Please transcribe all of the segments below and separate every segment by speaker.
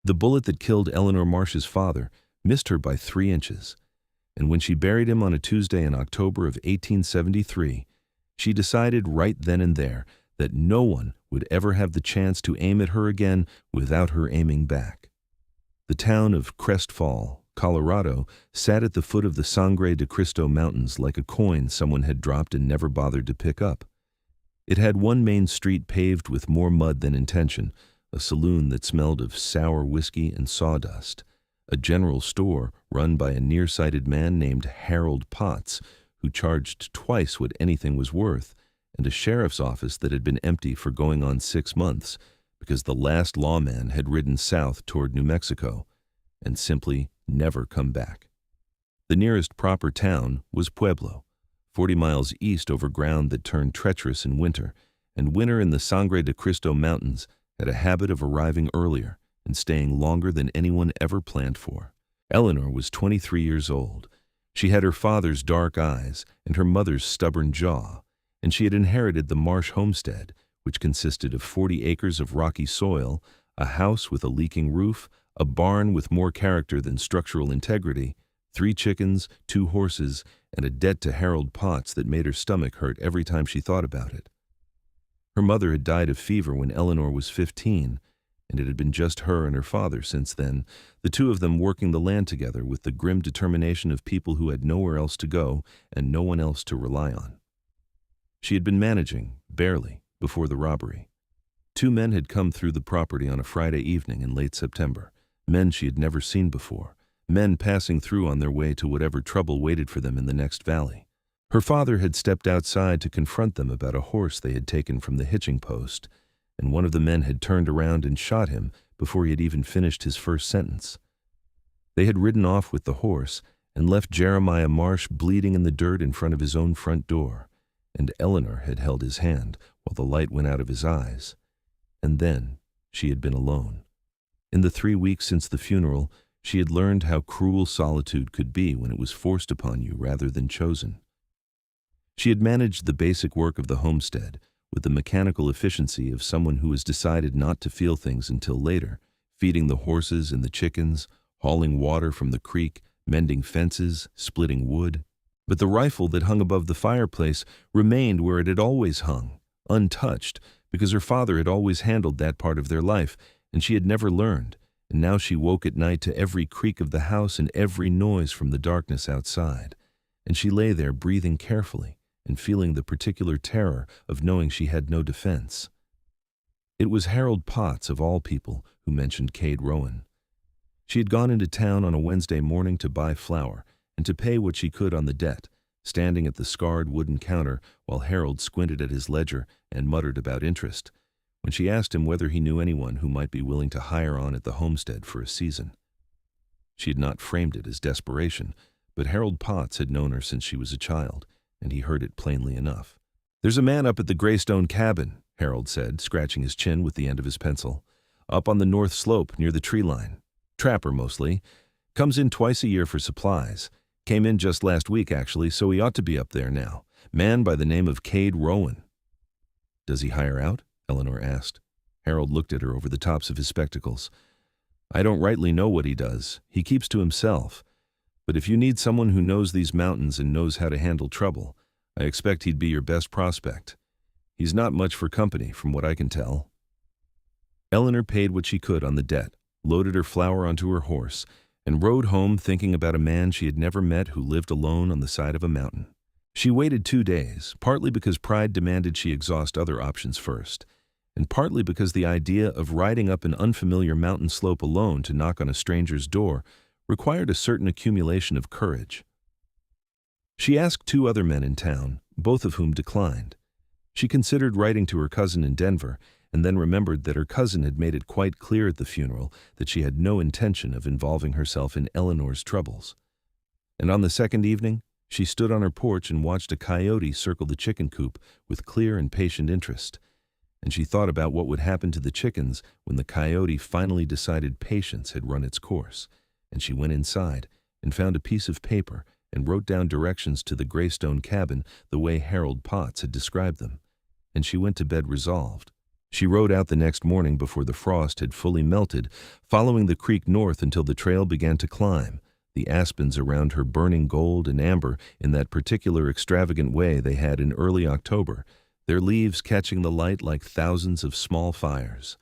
Speaker 1: The bullet that killed Eleanor Marsh's father missed her by 3 inches, and when she buried him on a Tuesday in October of 1873, she decided right then and there that no one would ever have the chance to aim at her again without her aiming back. The town of Crestfall, Colorado, sat at the foot of the Sangre de Cristo Mountains like a coin someone had dropped and never bothered to pick up. It had one main street paved with more mud than intention, a saloon that smelled of sour whiskey and sawdust, a general store run by a nearsighted man named Harold Potts, who charged twice what anything was worth, and a sheriff's office that had been empty for going on 6 months because the last lawman had ridden south toward New Mexico and simply never come back. The nearest proper town was Pueblo, 40 miles east over ground that turned treacherous in winter, and winter in the Sangre de Cristo Mountains had a habit of arriving earlier and staying longer than anyone ever planned for. Eleanor was 23 years old. She had her father's dark eyes and her mother's stubborn jaw, and she had inherited the Marsh homestead, which consisted of 40 acres of rocky soil, a house with a leaking roof, a barn with more character than structural integrity, 3 chickens, 2 horses, and a debt to Harold Potts that made her stomach hurt every time she thought about it. Her mother had died of fever when Eleanor was 15, and it had been just her and her father since then, the two of them working the land together with the grim determination of people who had nowhere else to go and no one else to rely on. She had been managing, barely, before the robbery. 2 men had come through the property on a Friday evening in late September, men she had never seen before, men passing through on their way to whatever trouble waited for them in the next valley. Her father had stepped outside to confront them about a horse they had taken from the hitching post, and one of the men had turned around and shot him before he had even finished his first sentence. They had ridden off with the horse and left Jeremiah Marsh bleeding in the dirt in front of his own front door, and Eleanor had held his hand while the light went out of his eyes. And then she had been alone. In the 3 weeks since the funeral, she had learned how cruel solitude could be when it was forced upon you rather than chosen. She had managed the basic work of the homestead with the mechanical efficiency of someone who has decided not to feel things until later, feeding the horses and the chickens, hauling water from the creek, mending fences, splitting wood. But the rifle that hung above the fireplace remained where it had always hung, untouched, because her father had always handled that part of their life, and she had never learned, and now she woke at night to every creak of the house and every noise from the darkness outside, and she lay there breathing carefully and feeling the particular terror of knowing she had no defense. It was Harold Potts, of all people, who mentioned Cade Rowan. She had gone into town on a Wednesday morning to buy flour and to pay what she could on the debt, standing at the scarred wooden counter while Harold squinted at his ledger and muttered about interest, when she asked him whether he knew anyone who might be willing to hire on at the homestead for a season. She had not framed it as desperation, but Harold Potts had known her since she was a child, and he heard it plainly enough. "There's a man up at the Greystone cabin," Harold said, scratching his chin with the end of his pencil. "Up on the north slope near the tree line. Trapper mostly. Comes in twice a year for supplies. Came in just last week, actually, so he ought to be up there now. Man by the name of Cade Rowan." "Does he hire out?" Eleanor asked. Harold looked at her over the tops of his spectacles. "I don't rightly know what he does. He keeps to himself. But if you need someone who knows these mountains and knows how to handle trouble, I expect he'd be your best prospect. He's not much for company, from what I can tell." Eleanor paid what she could on the debt, loaded her flour onto her horse, and rode home thinking about a man she had never met who lived alone on the side of a mountain. She waited 2 days, partly because pride demanded she exhaust other options first, and partly because the idea of riding up an unfamiliar mountain slope alone to knock on a stranger's door required a certain accumulation of courage. She asked 2 other men in town, both of whom declined. She considered writing to her cousin in Denver, and then remembered that her cousin had made it quite clear at the funeral that she had no intention of involving herself in Eleanor's troubles. And on the second evening, she stood on her porch and watched a coyote circle the chicken coop with clear and patient interest, and she thought about what would happen to the chickens when the coyote finally decided patience had run its course, and she went inside and found a piece of paper and wrote down directions to the Greystone cabin the way Harold Potts had described them, and she went to bed resolved. She rode out the next morning before the frost had fully melted, following the creek north until the trail began to climb, the aspens around her burning gold and amber in that particular extravagant way they had in early October, their leaves catching the light like thousands of small fires.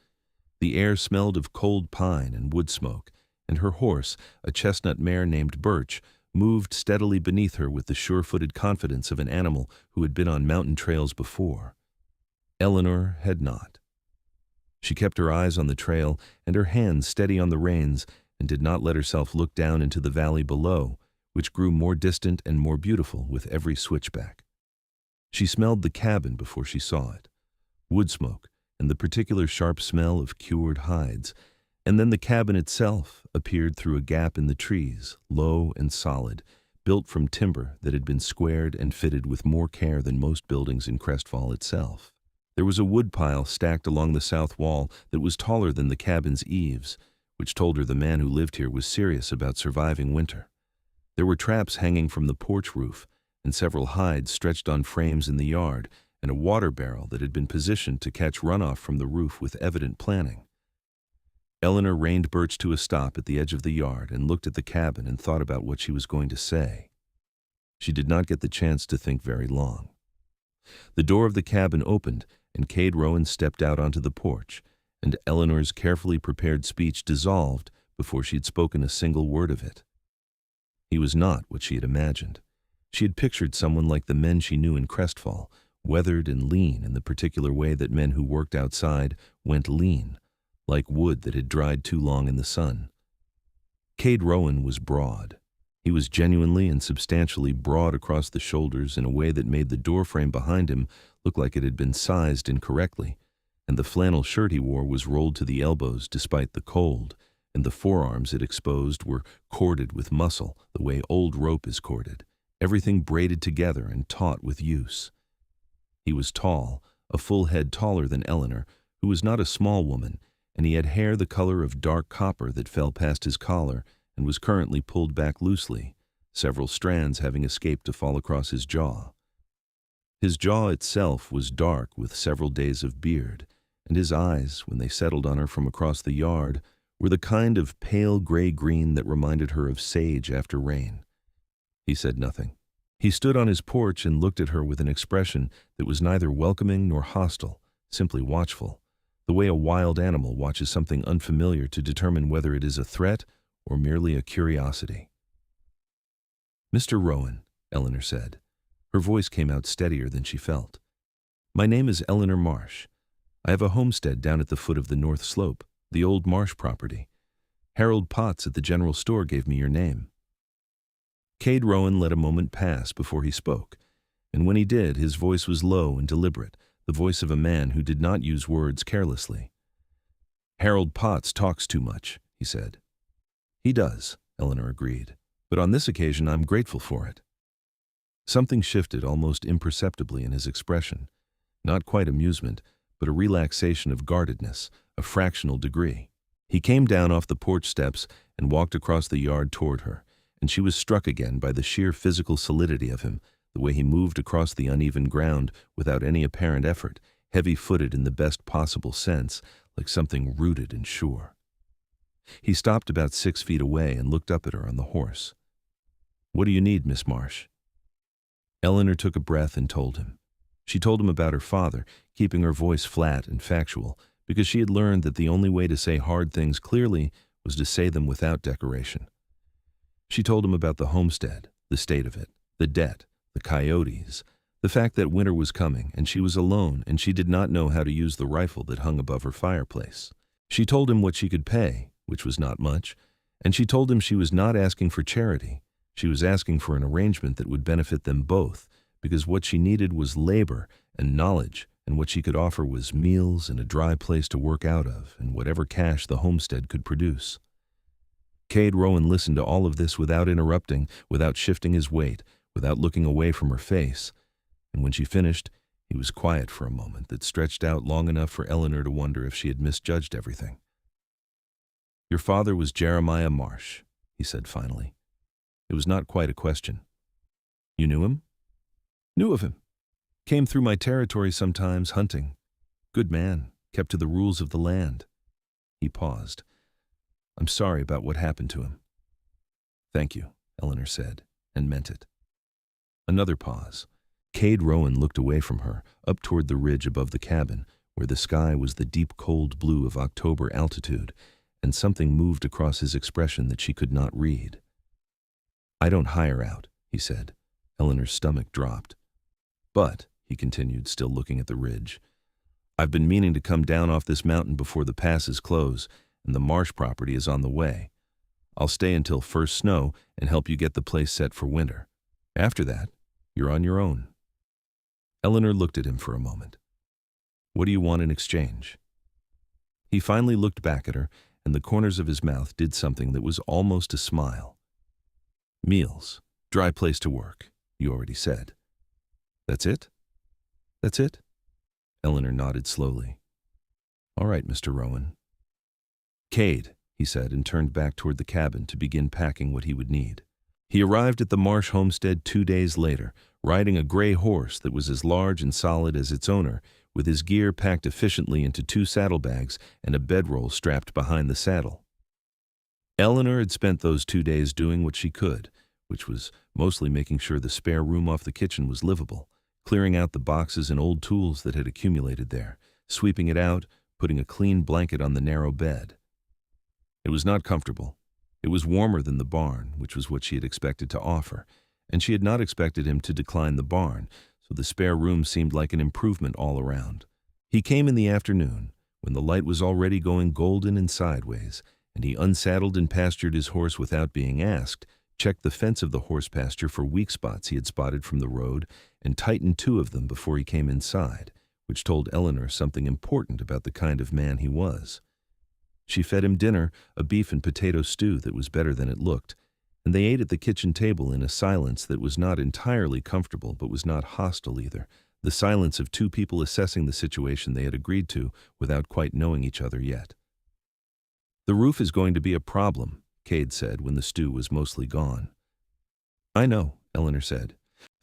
Speaker 1: The air smelled of cold pine and wood smoke, and her horse, a chestnut mare named Birch, moved steadily beneath her with the sure-footed confidence of an animal who had been on mountain trails before. Eleanor had not. She kept her eyes on the trail and her hands steady on the reins, and did not let herself look down into the valley below, which grew more distant and more beautiful with every switchback. She smelled the cabin before she saw it, wood smoke and the particular sharp smell of cured hides, and then the cabin itself appeared through a gap in the trees, low and solid, built from timber that had been squared and fitted with more care than most buildings in Crestfall itself. There was a wood pile stacked along the south wall that was taller than the cabin's eaves, which told her the man who lived here was serious about surviving winter. There were traps hanging from the porch roof, and several hides stretched on frames in the yard, and a water barrel that had been positioned to catch runoff from the roof with evident planning. Eleanor reined Birch to a stop at the edge of the yard and looked at the cabin and thought about what she was going to say. She did not get the chance to think very long. The door of the cabin opened, and Cade Rowan stepped out onto the porch, and Eleanor's carefully prepared speech dissolved before she had spoken a single word of it. He was not what she had imagined. She had pictured someone like the men she knew in Crestfall, weathered and lean in the particular way that men who worked outside went lean, like wood that had dried too long in the sun. Cade Rowan was broad. He was genuinely and substantially broad across the shoulders in a way that made the doorframe behind him look like it had been sized incorrectly, and the flannel shirt he wore was rolled to the elbows despite the cold, and the forearms it exposed were corded with muscle the way old rope is corded, everything braided together and taut with use. He was tall, a full head taller than Eleanor, who was not a small woman, and he had hair the color of dark copper that fell past his collar and was currently pulled back loosely, several strands having escaped to fall across his jaw. His jaw itself was dark with several days of beard, and his eyes, when they settled on her from across the yard, were the kind of pale gray-green that reminded her of sage after rain. He said nothing. He stood on his porch and looked at her with an expression that was neither welcoming nor hostile, simply watchful, the way a wild animal watches something unfamiliar to determine whether it is a threat or merely a curiosity. "Mr. Rowan," Eleanor said. Her voice came out steadier than she felt. "My name is Eleanor Marsh. I have a homestead down at the foot of the north slope, the old Marsh property. Harold Potts at the general store gave me your name." Cade Rowan let a moment pass before he spoke, and when he did, his voice was low and deliberate, the voice of a man who did not use words carelessly. "Harold Potts talks too much," he said. "He does," Eleanor agreed, "but on this occasion I'm grateful for it." Something shifted almost imperceptibly in his expression, not quite amusement, but a relaxation of guardedness, a fractional degree. He came down off the porch steps and walked across the yard toward her, and she was struck again by the sheer physical solidity of him, the way he moved across the uneven ground without any apparent effort, heavy-footed in the best possible sense, like something rooted and sure. He stopped about 6 feet away and looked up at her on the horse. "What do you need, Miss Marsh?" Eleanor took a breath and told him. She told him about her father, keeping her voice flat and factual, because she had learned that the only way to say hard things clearly was to say them without decoration. She told him about the homestead, the state of it, the debt, the coyotes, the fact that winter was coming and she was alone and she did not know how to use the rifle that hung above her fireplace. She told him what she could pay, which was not much, and she told him she was not asking for charity. She was asking for an arrangement that would benefit them both, because what she needed was labor and knowledge, and what she could offer was meals and a dry place to work out of, and whatever cash the homestead could produce. Cade Rowan listened to all of this without interrupting, without shifting his weight, without looking away from her face, and when she finished, he was quiet for a moment that stretched out long enough for Eleanor to wonder if she had misjudged everything. "Your father was Jeremiah Marsh," he said finally. It was not quite a question. "You knew him?" "Knew of him. Came through my territory sometimes, hunting. Good man, kept to the rules of the land. He paused. I'm sorry about what happened to him. Thank you, Eleanor said, and meant it. Another pause. Cade Rowan looked away from her, up toward the ridge above the cabin, where the sky was the deep cold blue of October altitude, and something moved across his expression that she could not read. I don't hire out, he said. Eleanor's stomach dropped. But, he continued, still looking at the ridge, I've been meaning to come down off this mountain before the passes close, and the Marsh property is on the way. I'll stay until first snow and help you get the place set for winter. After that, you're on your own. Eleanor looked at him for a moment. What do you want in exchange? He finally looked back at her, and the corners of his mouth did something that was almost a smile. Meals, dry place to work, you already said. That's it? That's it? Eleanor nodded slowly. All right, Mr. Rowan. Cade, he said, and turned back toward the cabin to begin packing what he would need. He arrived at the Marsh homestead 2 days later, riding a gray horse that was as large and solid as its owner, with his gear packed efficiently into 2 saddlebags and a bedroll strapped behind the saddle. Eleanor had spent those 2 days doing what she could, which was mostly making sure the spare room off the kitchen was livable, clearing out the boxes and old tools that had accumulated there, sweeping it out, putting a clean blanket on the narrow bed. It was not comfortable. It was warmer than the barn, which was what she had expected to offer, and she had not expected him to decline the barn, so the spare room seemed like an improvement all around. He came in the afternoon, when the light was already going golden and sideways, and he unsaddled and pastured his horse without being asked, checked the fence of the horse pasture for weak spots he had spotted from the road, and tightened 2 of them before he came inside, which told Eleanor something important about the kind of man he was. She fed him dinner, a beef and potato stew that was better than it looked, and they ate at the kitchen table in a silence that was not entirely comfortable but was not hostile either, the silence of 2 people assessing the situation they had agreed to without quite knowing each other yet. The roof is going to be a problem, Cade said when the stew was mostly gone. I know, Eleanor said.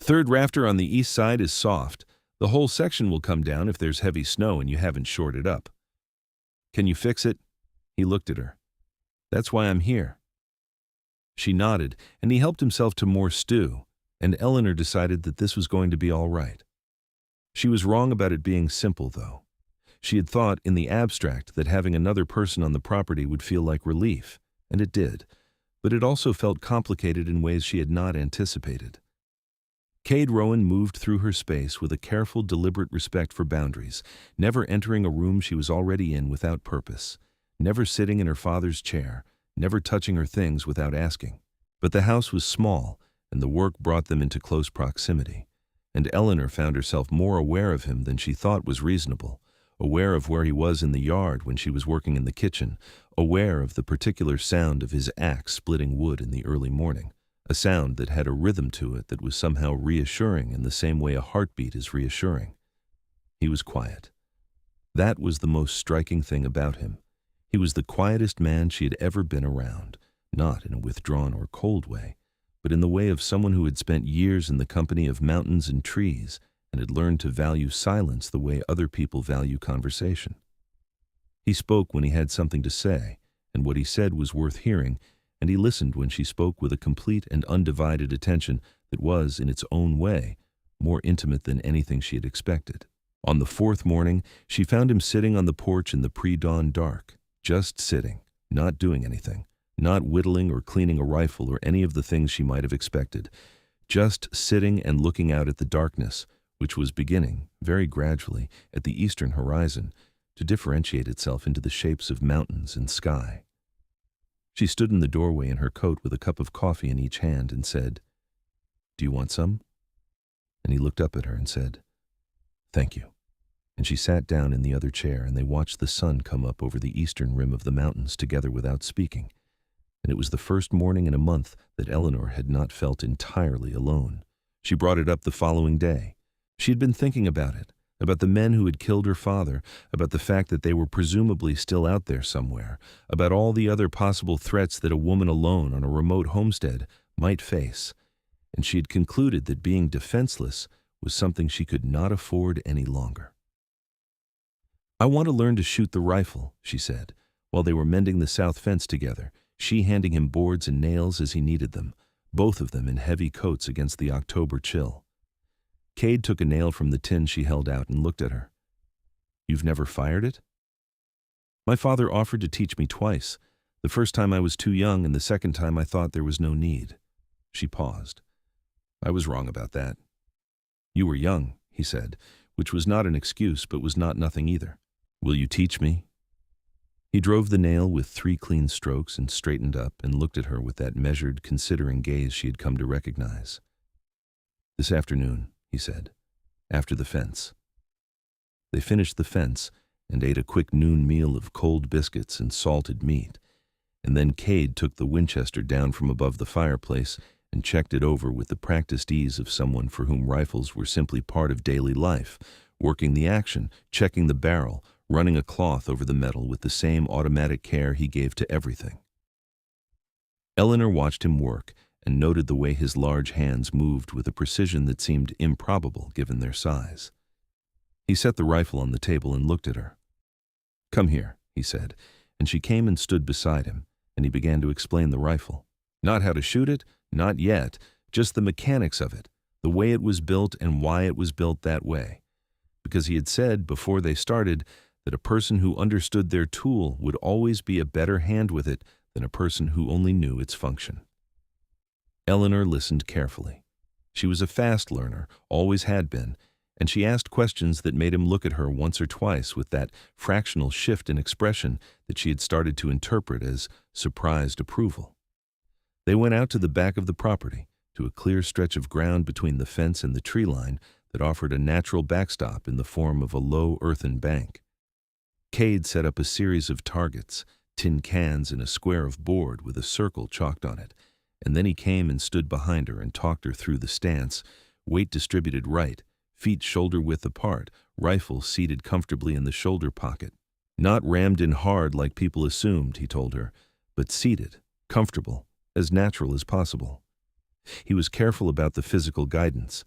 Speaker 1: 3rd rafter on the east side is soft. The whole section will come down if there's heavy snow and you haven't shored it up. Can you fix it? He looked at her. That's why I'm here. She nodded, and he helped himself to more stew, and Eleanor decided that this was going to be all right. She was wrong about it being simple, though. She had thought, in the abstract, that having another person on the property would feel like relief, and it did, but it also felt complicated in ways she had not anticipated. Cade Rowan moved through her space with a careful, deliberate respect for boundaries, never entering a room she was already in without purpose, never sitting in her father's chair, never touching her things without asking. But the house was small, and the work brought them into close proximity, and Eleanor found herself more aware of him than she thought was reasonable, aware of where he was in the yard when she was working in the kitchen, aware of the particular sound of his axe splitting wood in the early morning, a sound that had a rhythm to it that was somehow reassuring in the same way a heartbeat is reassuring. He was quiet. That was the most striking thing about him. He was the quietest man she had ever been around, not in a withdrawn or cold way, but in the way of someone who had spent years in the company of mountains and trees and had learned to value silence the way other people value conversation. He spoke when he had something to say, and what he said was worth hearing, and he listened when she spoke with a complete and undivided attention that was, in its own way, more intimate than anything she had expected. On the 4th morning, she found him sitting on the porch in the pre-dawn dark, just sitting, not doing anything, not whittling or cleaning a rifle or any of the things she might have expected, just sitting and looking out at the darkness, which was beginning, very gradually, at the eastern horizon, to differentiate itself into the shapes of mountains and sky. She stood in the doorway in her coat with a cup of coffee in each hand and said, "Do you want some?" And he looked up at her and said, "Thank you." And she sat down in the other chair, and they watched the sun come up over the eastern rim of the mountains together without speaking. And it was the first morning in a month that Eleanor had not felt entirely alone. She brought it up the following day. She had been thinking about it, about the men who had killed her father, about the fact that they were presumably still out there somewhere, about all the other possible threats that a woman alone on a remote homestead might face, and she had concluded that being defenseless was something she could not afford any longer. "I want to learn to shoot the rifle," she said, while they were mending the south fence together, she handing him boards and nails as he needed them, both of them in heavy coats against the October chill. Cade took a nail from the tin she held out and looked at her. "You've never fired it?" "My father offered to teach me twice. The first time I was too young, and the second time I thought there was no need." She paused. "I was wrong about that." "You were young," he said, which was not an excuse but was not nothing either. "Will you teach me?" He drove the nail with 3 clean strokes and straightened up and looked at her with that measured, considering gaze she had come to recognize. "This afternoon," he said, "after the fence." They finished the fence and ate a quick noon meal of cold biscuits and salted meat, and then Cade took the Winchester down from above the fireplace and checked it over with the practiced ease of someone for whom rifles were simply part of daily life, working the action, checking the barrel, running a cloth over the metal with the same automatic care he gave to everything. Eleanor watched him work and noted the way his large hands moved with a precision that seemed improbable given their size. He set the rifle on the table and looked at her. "Come here," he said, and she came and stood beside him, and he began to explain the rifle. Not how to shoot it, not yet, just the mechanics of it, the way it was built and why it was built that way. Because he had said, before they started, that a person who understood their tool would always be a better hand with it than a person who only knew its function. Eleanor listened carefully. She was a fast learner, always had been, and she asked questions that made him look at her once or twice with that fractional shift in expression that she had started to interpret as surprised approval. They went out to the back of the property, to a clear stretch of ground between the fence and the tree line that offered a natural backstop in the form of a low earthen bank. Cade set up a series of targets, tin cans and a square of board with a circle chalked on it, and then he came and stood behind her and talked her through the stance, weight distributed right, feet shoulder-width apart, rifle seated comfortably in the shoulder pocket. Not rammed in hard like people assumed, he told her, but seated, comfortable, as natural as possible. He was careful about the physical guidance.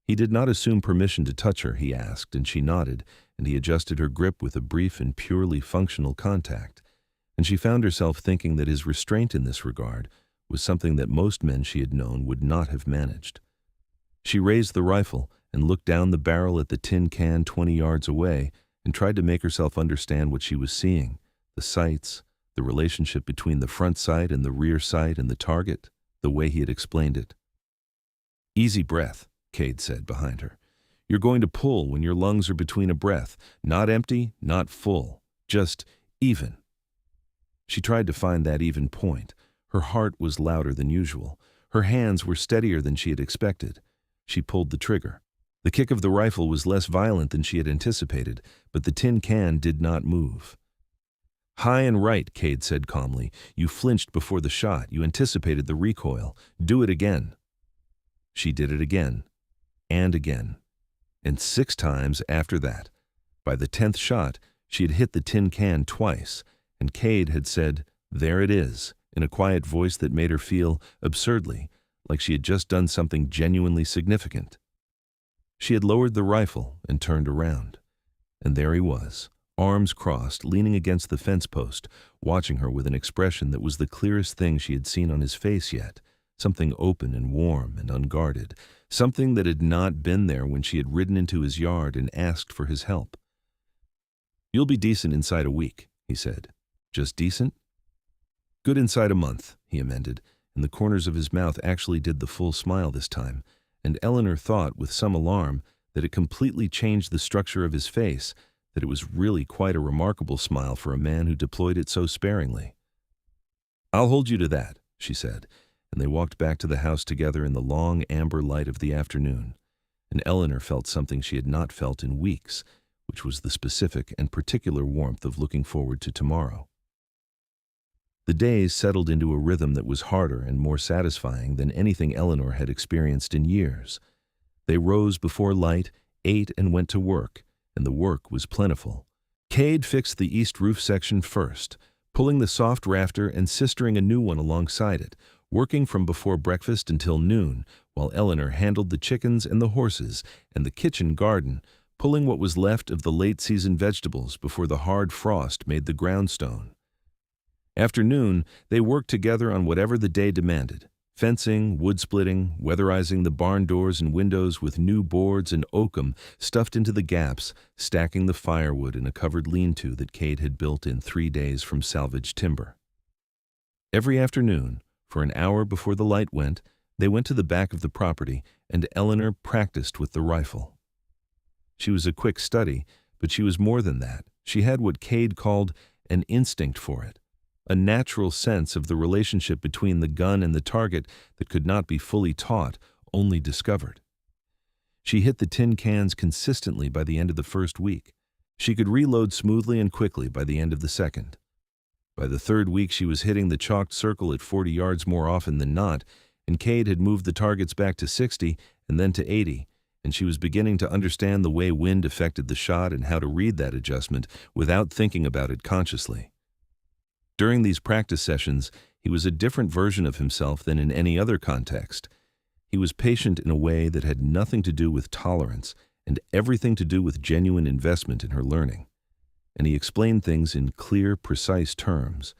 Speaker 1: He did not assume permission to touch her, he asked, and she nodded, and he adjusted her grip with a brief and purely functional contact, and she found herself thinking that his restraint in this regard was something that most men she had known would not have managed. She raised the rifle and looked down the barrel at the tin can 20 yards away and tried to make herself understand what she was seeing, the sights, the relationship between the front sight and the rear sight and the target, the way he had explained it. "Easy breath," Cade said behind her. "You're going to pull when your lungs are between a breath, not empty, not full, just even." She tried to find that even point. Her heart was louder than usual. Her hands were steadier than she had expected. She pulled the trigger. The kick of the rifle was less violent than she had anticipated, but the tin can did not move. "High and right," Cade said calmly. "You flinched before the shot. You anticipated the recoil. Do it again." She did it again, and again, and 6 times after that. By the 10th shot, she had hit the tin can twice, and Cade had said, "There it is," in a quiet voice that made her feel, absurdly, like she had just done something genuinely significant. She had lowered the rifle and turned around, and there he was, arms crossed, leaning against the fence post, watching her with an expression that was the clearest thing she had seen on his face yet, something open and warm and unguarded, something that had not been there when she had ridden into his yard and asked for his help. "You'll be decent inside a week," he said. "Just decent?" "Good inside a month," he amended, and the corners of his mouth actually did the full smile this time, and Eleanor thought, with some alarm, that it completely changed the structure of his face, that it was really quite a remarkable smile for a man who deployed it so sparingly. "I'll hold you to that," she said, and they walked back to the house together in the long amber light of the afternoon, and Eleanor felt something she had not felt in weeks, which was the specific and particular warmth of looking forward to tomorrow. The days settled into a rhythm that was harder and more satisfying than anything Eleanor had experienced in years. They rose before light, ate, and went to work, and the work was plentiful. Cade fixed the east roof section first, pulling the soft rafter and sistering a new one alongside it, working from before breakfast until noon, while Eleanor handled the chickens and the horses and the kitchen garden, pulling what was left of the late-season vegetables before the hard frost made the ground stone. After noon, they worked together on whatever the day demanded: fencing, wood-splitting, weatherizing the barn doors and windows with new boards and oakum stuffed into the gaps, stacking the firewood in a covered lean-to that Cade had built in 3 days from salvaged timber. Every afternoon, for an hour before the light went, they went to the back of the property, and Eleanor practiced with the rifle. She was a quick study, but she was more than that. She had what Cade called an instinct for it, a natural sense of the relationship between the gun and the target that could not be fully taught, only discovered. She hit the tin cans consistently by the end of the first week. She could reload smoothly and quickly by the end of the second. By the third week, she was hitting the chalked circle at 40 yards more often than not, and Cade had moved the targets back to 60 and then to 80, and she was beginning to understand the way wind affected the shot and how to read that adjustment without thinking about it consciously. During these practice sessions, he was a different version of himself than in any other context. He was patient in a way that had nothing to do with tolerance and everything to do with genuine investment in her learning. And he explained things in clear, precise terms.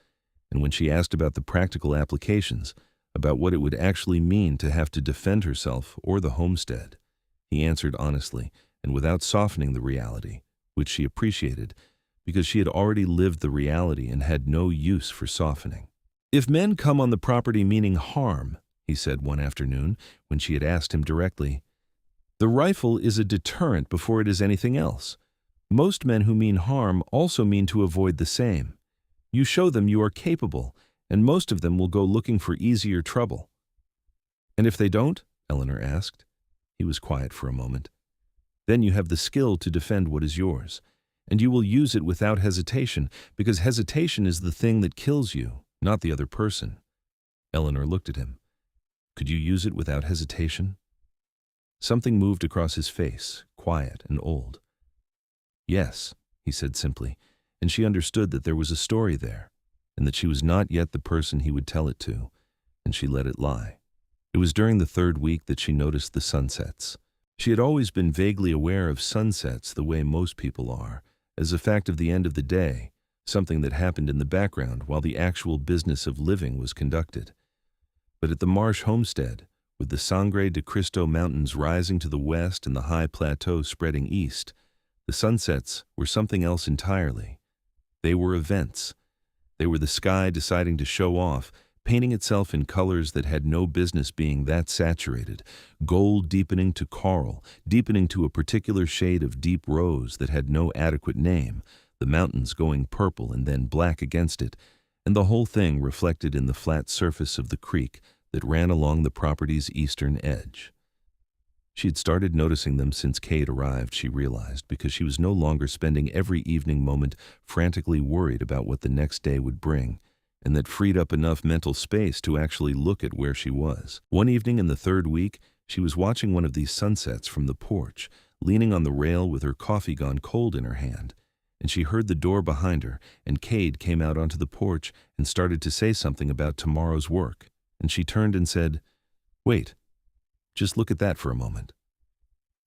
Speaker 1: And when she asked about the practical applications, about what it would actually mean to have to defend herself or the homestead, he answered honestly and without softening the reality, which she appreciated, because she had already lived the reality and had no use for softening. "If men come on the property meaning harm," he said one afternoon when she had asked him directly, "the rifle is a deterrent before it is anything else. Most men who mean harm also mean to avoid the same. You show them you are capable, and most of them will go looking for easier trouble." "And if they don't?" Eleanor asked. He was quiet for a moment. "Then you have the skill to defend what is yours. And you will use it without hesitation, because hesitation is the thing that kills you, not the other person." Eleanor looked at him. "Could you use it without hesitation?" Something moved across his face, quiet and old. "Yes," he said simply, and she understood that there was a story there, and that she was not yet the person he would tell it to, and she let it lie. It was during the third week that she noticed the sunsets. She had always been vaguely aware of sunsets the way most people are, as a fact of the end of the day, something that happened in the background while the actual business of living was conducted. But at the Marsh homestead, with the Sangre de Cristo Mountains rising to the west and the high plateau spreading east, the sunsets were something else entirely. They were events. They were the sky deciding to show off, painting itself in colors that had no business being that saturated, gold deepening to coral, deepening to a particular shade of deep rose that had no adequate name, the mountains going purple and then black against it, and the whole thing reflected in the flat surface of the creek that ran along the property's eastern edge. She had started noticing them since Cade arrived, she realized, because she was no longer spending every evening moment frantically worried about what the next day would bring, and that freed up enough mental space to actually look at where she was. One evening in the third week, she was watching one of these sunsets from the porch, leaning on the rail with her coffee gone cold in her hand, and she heard the door behind her, and Cade came out onto the porch and started to say something about tomorrow's work, and she turned and said, "Wait, just look at that for a moment."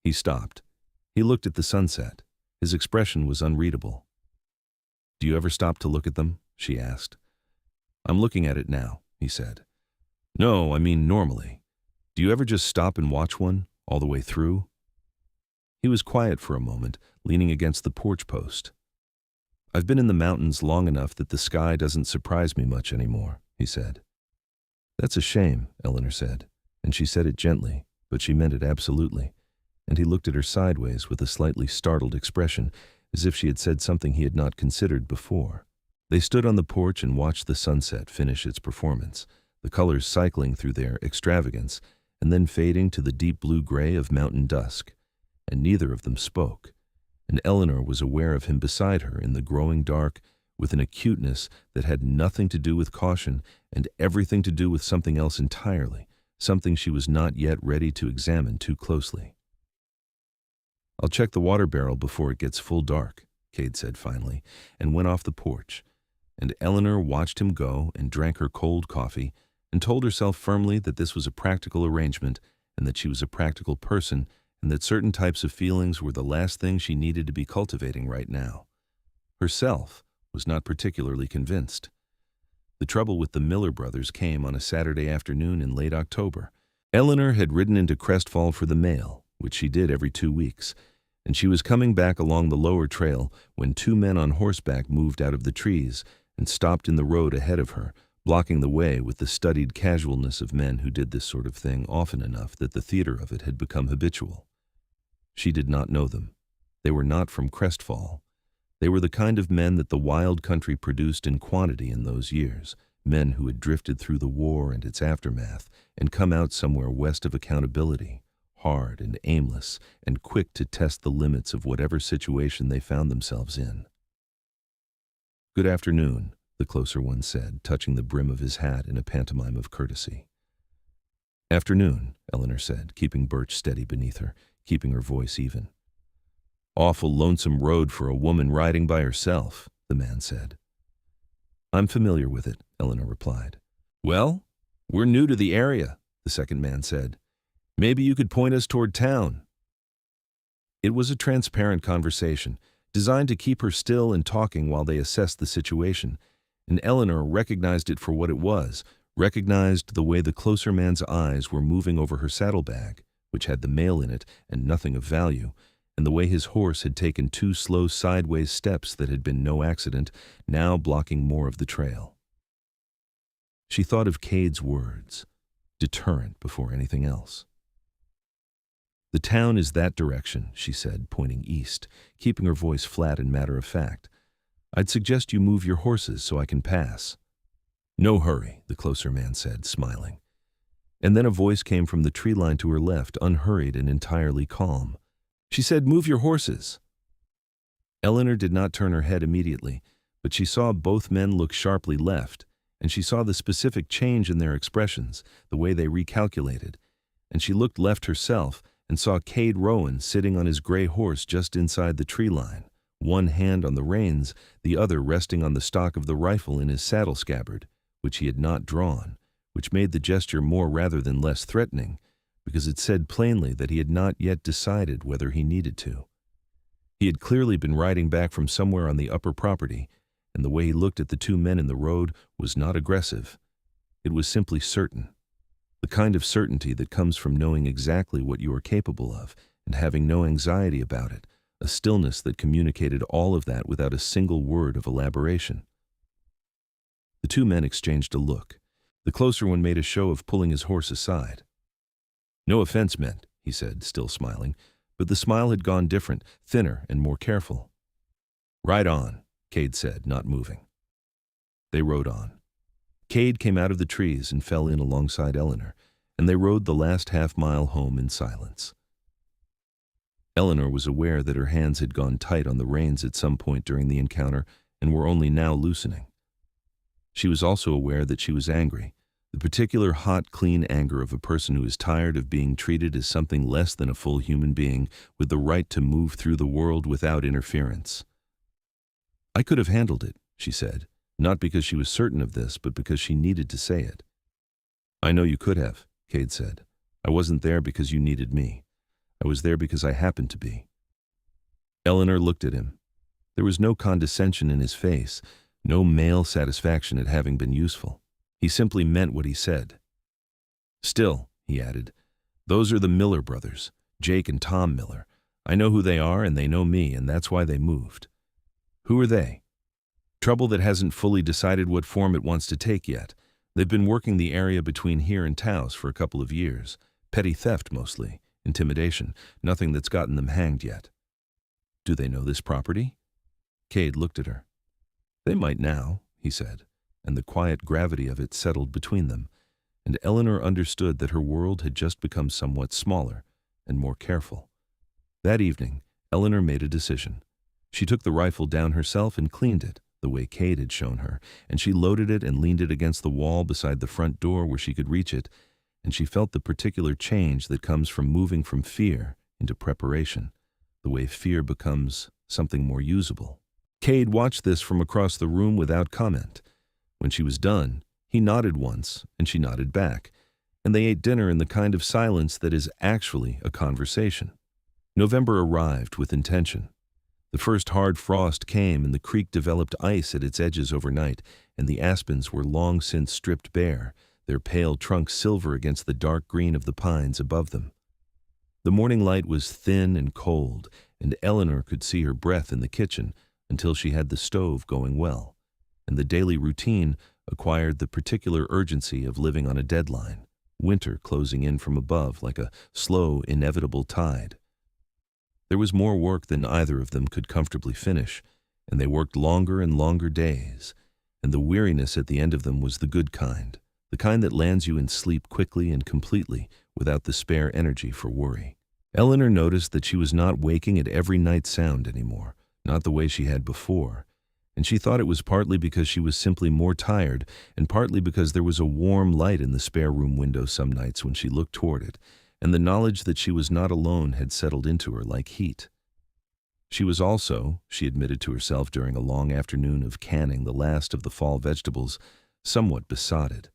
Speaker 1: He stopped. He looked at the sunset. His expression was unreadable. "Do you ever stop to look at them?" she asked. "I'm looking at it now," he said. "No, I mean normally. Do you ever just stop and watch one, all the way through?" He was quiet for a moment, leaning against the porch post. "I've been in the mountains long enough that the sky doesn't surprise me much anymore," he said. "That's a shame," Eleanor said, and she said it gently, but she meant it absolutely, and he looked at her sideways with a slightly startled expression, as if she had said something he had not considered before. They stood on the porch and watched the sunset finish its performance, the colors cycling through their extravagance and then fading to the deep blue-gray of mountain dusk, and neither of them spoke, and Eleanor was aware of him beside her in the growing dark with an acuteness that had nothing to do with caution and everything to do with something else entirely, something she was not yet ready to examine too closely. "I'll check the water barrel before it gets full dark," Cade said finally, and went off the porch, and Eleanor watched him go and drank her cold coffee and told herself firmly that this was a practical arrangement and that she was a practical person and that certain types of feelings were the last thing she needed to be cultivating right now. Herself was not particularly convinced. The trouble with the Miller brothers came on a Saturday afternoon in late October. Eleanor had ridden into Crestfall for the mail, which she did every 2 weeks, and she was coming back along the lower trail when 2 men on horseback moved out of the trees and stopped in the road ahead of her, blocking the way with the studied casualness of men who did this sort of thing often enough that the theater of it had become habitual. She did not know them. They were not from Crestfall. They were the kind of men that the wild country produced in quantity in those years, men who had drifted through the war and its aftermath and come out somewhere west of accountability, hard and aimless and quick to test the limits of whatever situation they found themselves in. "Good afternoon," the closer one said, touching the brim of his hat in a pantomime of courtesy. "Afternoon," Eleanor said, keeping Birch steady beneath her, keeping her voice even. "Awful lonesome road for a woman riding by herself," the man said. "I'm familiar with it," Eleanor replied. "Well, we're new to the area," the second man said. "Maybe you could point us toward town." It was a transparent conversation, designed to keep her still and talking while they assessed the situation, and Eleanor recognized it for what it was, recognized the way the closer man's eyes were moving over her saddlebag, which had the mail in it and nothing of value, and the way his horse had taken 2 slow sideways steps that had been no accident, now blocking more of the trail. She thought of Cade's words, deterrent before anything else. "The town is that direction," she said, pointing east, keeping her voice flat and matter-of-fact. "I'd suggest you move your horses so I can pass." "No hurry," the closer man said, smiling. And then a voice came from the tree line to her left, unhurried and entirely calm. She said, "Move your horses." Eleanor did not turn her head immediately, but she saw both men look sharply left, and she saw the specific change in their expressions, the way they recalculated, and she looked left herself and saw Cade Rowan sitting on his gray horse just inside the tree line, one hand on the reins, the other resting on the stock of the rifle in his saddle scabbard, which he had not drawn, which made the gesture more rather than less threatening, because it said plainly that he had not yet decided whether he needed to. He had clearly been riding back from somewhere on the upper property, and the way he looked at the 2 men in the road was not aggressive. It was simply certain. The kind of certainty that comes from knowing exactly what you are capable of and having no anxiety about it, a stillness that communicated all of that without a single word of elaboration. The 2 men exchanged a look. The closer one made a show of pulling his horse aside. "No offense meant," he said, still smiling, but the smile had gone different, thinner and more careful. "Ride on," Cade said, not moving. They rode on. Cade came out of the trees and fell in alongside Eleanor, and they rode the last half-mile home in silence. Eleanor was aware that her hands had gone tight on the reins at some point during the encounter and were only now loosening. She was also aware that she was angry, the particular hot, clean anger of a person who is tired of being treated as something less than a full human being with the right to move through the world without interference. "I could have handled it," she said, not because she was certain of this, but because she needed to say it. "I know you could have," Cade said. "I wasn't there because you needed me. I was there because I happened to be." Eleanor looked at him. There was no condescension in his face, no male satisfaction at having been useful. He simply meant what he said. "Still," he added, "those are the Miller brothers, Jake and Tom Miller. I know who they are and they know me, and that's why they moved." "Who are they?" "Trouble that hasn't fully decided what form it wants to take yet. They've been working the area between here and Taos for a couple of years. Petty theft mostly, intimidation, nothing that's gotten them hanged yet." "Do they know this property?" Cade looked at her. "They might now," he said, and the quiet gravity of it settled between them, and Eleanor understood that her world had just become somewhat smaller and more careful. That evening, Eleanor made a decision. She took the rifle down herself and cleaned it, the way Cade had shown her, and she loaded it and leaned it against the wall beside the front door where she could reach it, and she felt the particular change that comes from moving from fear into preparation, the way fear becomes something more usable. Cade watched this from across the room without comment. When she was done, he nodded once, and she nodded back, and they ate dinner in the kind of silence that is actually a conversation. November arrived with intention. The first hard frost came, and the creek developed ice at its edges overnight, and the aspens were long since stripped bare, their pale trunks silver against the dark green of the pines above them. The morning light was thin and cold, and Eleanor could see her breath in the kitchen until she had the stove going well, and the daily routine acquired the particular urgency of living on a deadline, winter closing in from above like a slow, inevitable tide. There was more work than either of them could comfortably finish, and they worked longer and longer days, and the weariness at the end of them was the good kind, the kind that lands you in sleep quickly and completely without the spare energy for worry. Eleanor noticed that she was not waking at every night sound anymore, not the way she had before, and she thought it was partly because she was simply more tired and partly because there was a warm light in the spare room window some nights when she looked toward it, and the knowledge that she was not alone had settled into her like heat. She was also, she admitted to herself during a long afternoon of canning the last of the fall vegetables, somewhat besotted.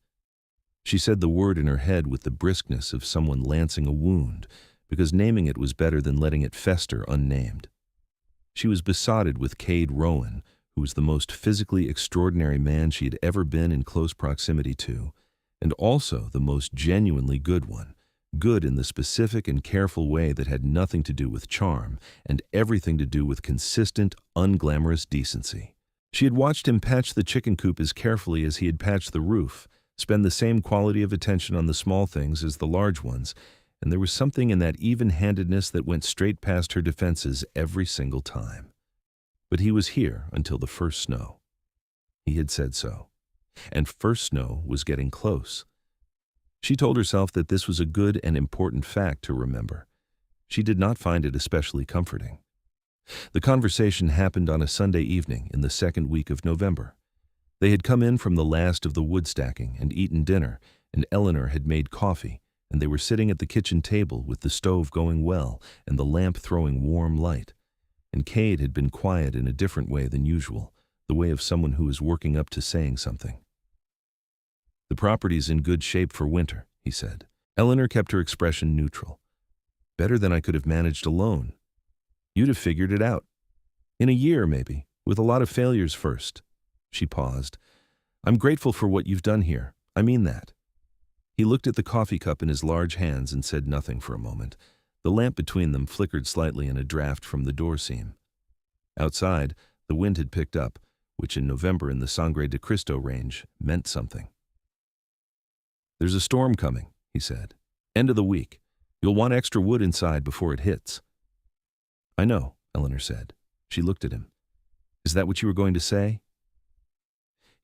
Speaker 1: She said the word in her head with the briskness of someone lancing a wound, because naming it was better than letting it fester unnamed. She was besotted with Cade Rowan, who was the most physically extraordinary man she had ever been in close proximity to, and also the most genuinely good one, good in the specific and careful way that had nothing to do with charm and everything to do with consistent, unglamorous decency. She had watched him patch the chicken coop as carefully as he had patched the roof, spend the same quality of attention on the small things as the large ones, and there was something in that even-handedness that went straight past her defenses every single time. But he was here until the first snow. He had said so. And first snow was getting close. She told herself that this was a good and important fact to remember. She did not find it especially comforting. The conversation happened on a Sunday evening in the second week of November. They had come in from the last of the wood stacking and eaten dinner, and Eleanor had made coffee, and they were sitting at the kitchen table with the stove going well and the lamp throwing warm light. And Cade had been quiet in a different way than usual, the way of someone who is working up to saying something. "The property's in good shape for winter," he said. Eleanor kept her expression neutral. "Better than I could have managed alone. You'd have figured it out. In a year, maybe, with a lot of failures first." She paused. "I'm grateful for what you've done here. I mean that." He looked at the coffee cup in his large hands and said nothing for a moment. The lamp between them flickered slightly in a draft from the door seam. Outside, the wind had picked up, which in November in the Sangre de Cristo range meant something. "There's a storm coming," he said. "End of the week. You'll want extra wood inside before it hits." "I know," Eleanor said. She looked at him. "Is that what you were going to say?"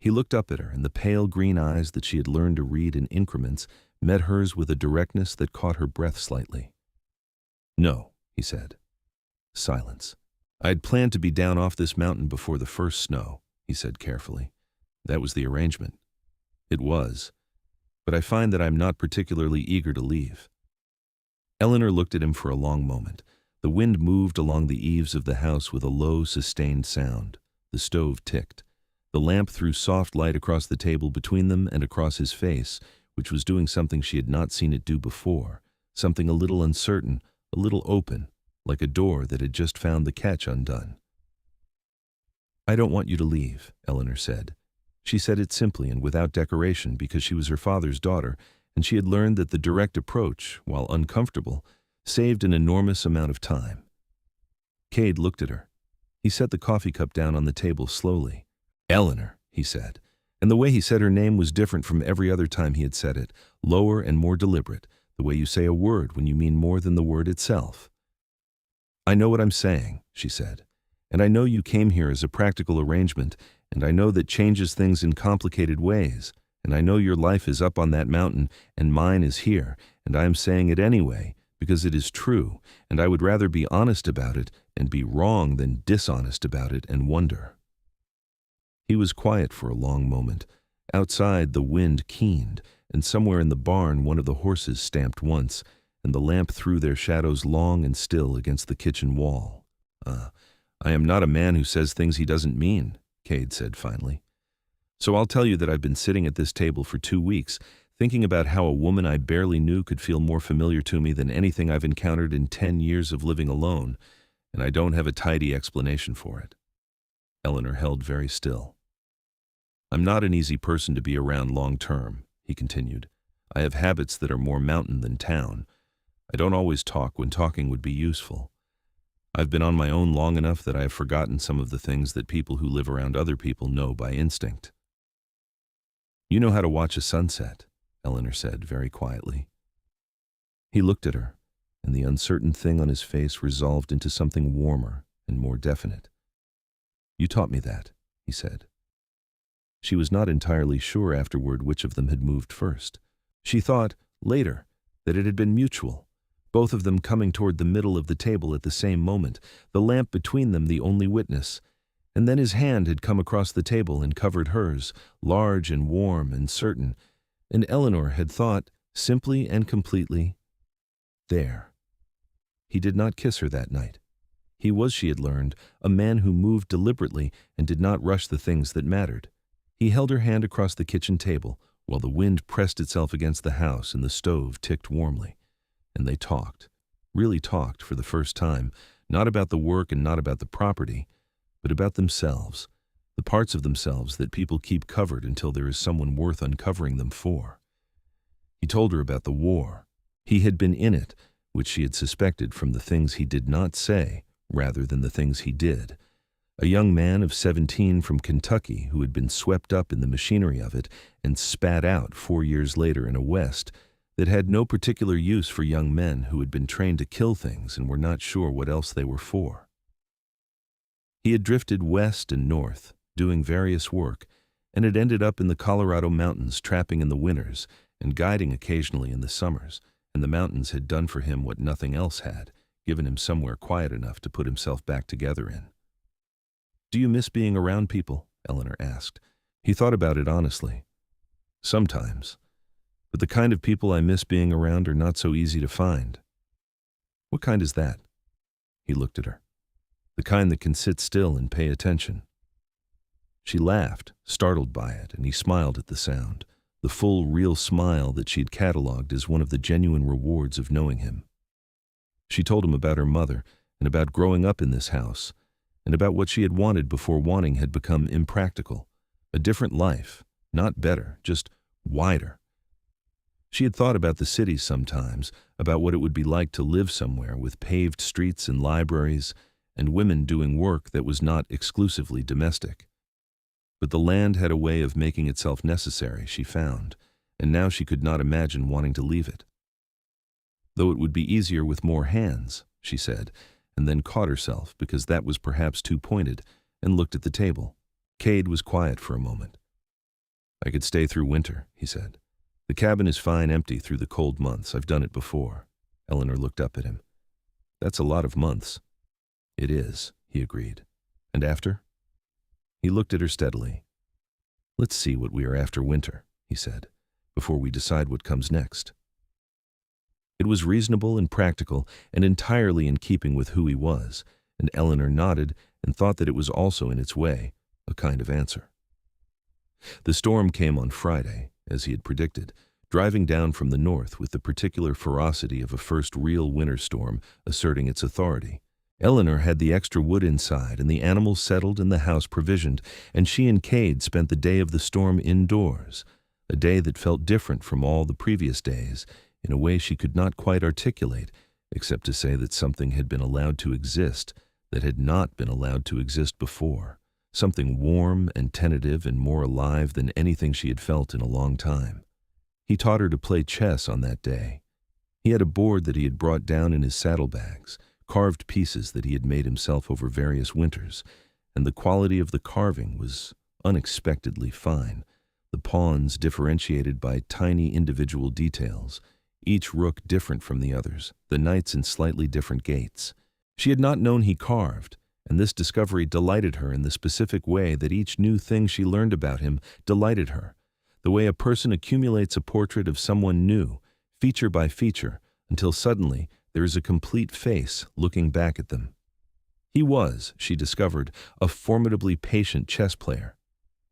Speaker 1: He looked up at her, and the pale green eyes that she had learned to read in increments met hers with a directness that caught her breath slightly. "No," he said. Silence. "I had planned to be down off this mountain before the first snow," he said carefully. "That was the arrangement." "It was. But I find that I'm not particularly eager to leave." Eleanor looked at him for a long moment. The wind moved along the eaves of the house with a low, sustained sound. The stove ticked. The lamp threw soft light across the table between them and across his face, which was doing something she had not seen it do before, something a little uncertain, a little open, like a door that had just found the catch undone. "I don't want you to leave," Eleanor said. She said it simply and without decoration because she was her father's daughter, and she had learned that the direct approach, while uncomfortable, saved an enormous amount of time. Cade looked at her. He set the coffee cup down on the table slowly. "Eleanor," he said, and the way he said her name was different from every other time he had said it, lower and more deliberate, the way you say a word when you mean more than the word itself. "I know what I'm saying," she said, "and I know you came here as a practical arrangement, and I know that changes things in complicated ways, and I know your life is up on that mountain, and mine is here, and I am saying it anyway, because it is true, and I would rather be honest about it and be wrong than dishonest about it and wonder." He was quiet for a long moment. Outside, the wind keened, and somewhere in the barn one of the horses stamped once, and the lamp threw their shadows long and still against the kitchen wall. "I am not a man who says things he doesn't mean," Cade said finally. "So I'll tell you that I've been sitting at this table for 2 weeks, thinking about how a woman I barely knew could feel more familiar to me than anything I've encountered in 10 years of living alone, and I don't have a tidy explanation for it. Eleanor held very still. I'm not an easy person to be around long term, he continued. I have habits that are more mountain than town. I don't always talk when talking would be useful. I've been on my own long enough that I have forgotten some of the things that people who live around other people know by instinct. You know how to watch a sunset, Eleanor said very quietly. He looked at her, and the uncertain thing on his face resolved into something warmer and more definite. You taught me that, he said. She was not entirely sure afterward which of them had moved first. She thought, later, that it had been mutual, both of them coming toward the middle of the table at the same moment, the lamp between them the only witness, and then his hand had come across the table and covered hers, large and warm and certain, and Eleanor had thought, simply and completely, there. He did not kiss her that night. He was, she had learned, a man who moved deliberately and did not rush the things that mattered. He held her hand across the kitchen table, while the wind pressed itself against the house and the stove ticked warmly. And they talked, really talked for the first time, not about the work and not about the property, but about themselves, the parts of themselves that people keep covered until there is someone worth uncovering them for. He told her about the war. He had been in it, which she had suspected from the things he did not say, rather than the things he did. A young man of 17 from Kentucky who had been swept up in the machinery of it and spat out 4 years later in a West that had no particular use for young men who had been trained to kill things and were not sure what else they were for. He had drifted west and north, doing various work, and had ended up in the Colorado mountains trapping in the winters and guiding occasionally in the summers, and the mountains had done for him what nothing else had, given him somewhere quiet enough to put himself back together in. Do you miss being around people? Eleanor asked. He thought about it honestly. Sometimes. But the kind of people I miss being around are not so easy to find. What kind is that? He looked at her. The kind that can sit still and pay attention. She laughed, startled by it, and he smiled at the sound, the full, real smile that she'd catalogued as one of the genuine rewards of knowing him. She told him about her mother and about growing up in this house, and about what she had wanted before wanting had become impractical. A different life, not better, just wider. She had thought about the cities sometimes, about what it would be like to live somewhere with paved streets and libraries, and women doing work that was not exclusively domestic. But the land had a way of making itself necessary, she found, and now she could not imagine wanting to leave it. Though it would be easier with more hands, she said, and then caught herself because that was perhaps too pointed, and looked at the table. Cade was quiet for a moment. I could stay through winter, he said. The cabin is fine empty through the cold months. I've done it before. Eleanor looked up at him. That's a lot of months. It is, he agreed. And after? He looked at her steadily. Let's see what we are after winter, he said, before we decide what comes next. It was reasonable and practical and entirely in keeping with who he was, and Eleanor nodded and thought that it was also in its way a kind of answer. The storm came on Friday, as he had predicted, driving down from the north with the particular ferocity of a first real winter storm asserting its authority. Eleanor had the extra wood inside and the animals settled and the house provisioned, and she and Cade spent the day of the storm indoors, a day that felt different from all the previous days, in a way she could not quite articulate, except to say that something had been allowed to exist that had not been allowed to exist before, something warm and tentative and more alive than anything she had felt in a long time. He taught her to play chess on that day. He had a board that he had brought down in his saddlebags, carved pieces that he had made himself over various winters, and the quality of the carving was unexpectedly fine, the pawns differentiated by tiny individual details, each rook different from the others, the knights in slightly different gaits. She had not known he carved, and this discovery delighted her in the specific way that each new thing she learned about him delighted her, the way a person accumulates a portrait of someone new, feature by feature, until suddenly there is a complete face looking back at them. He was, she discovered, a formidably patient chess player.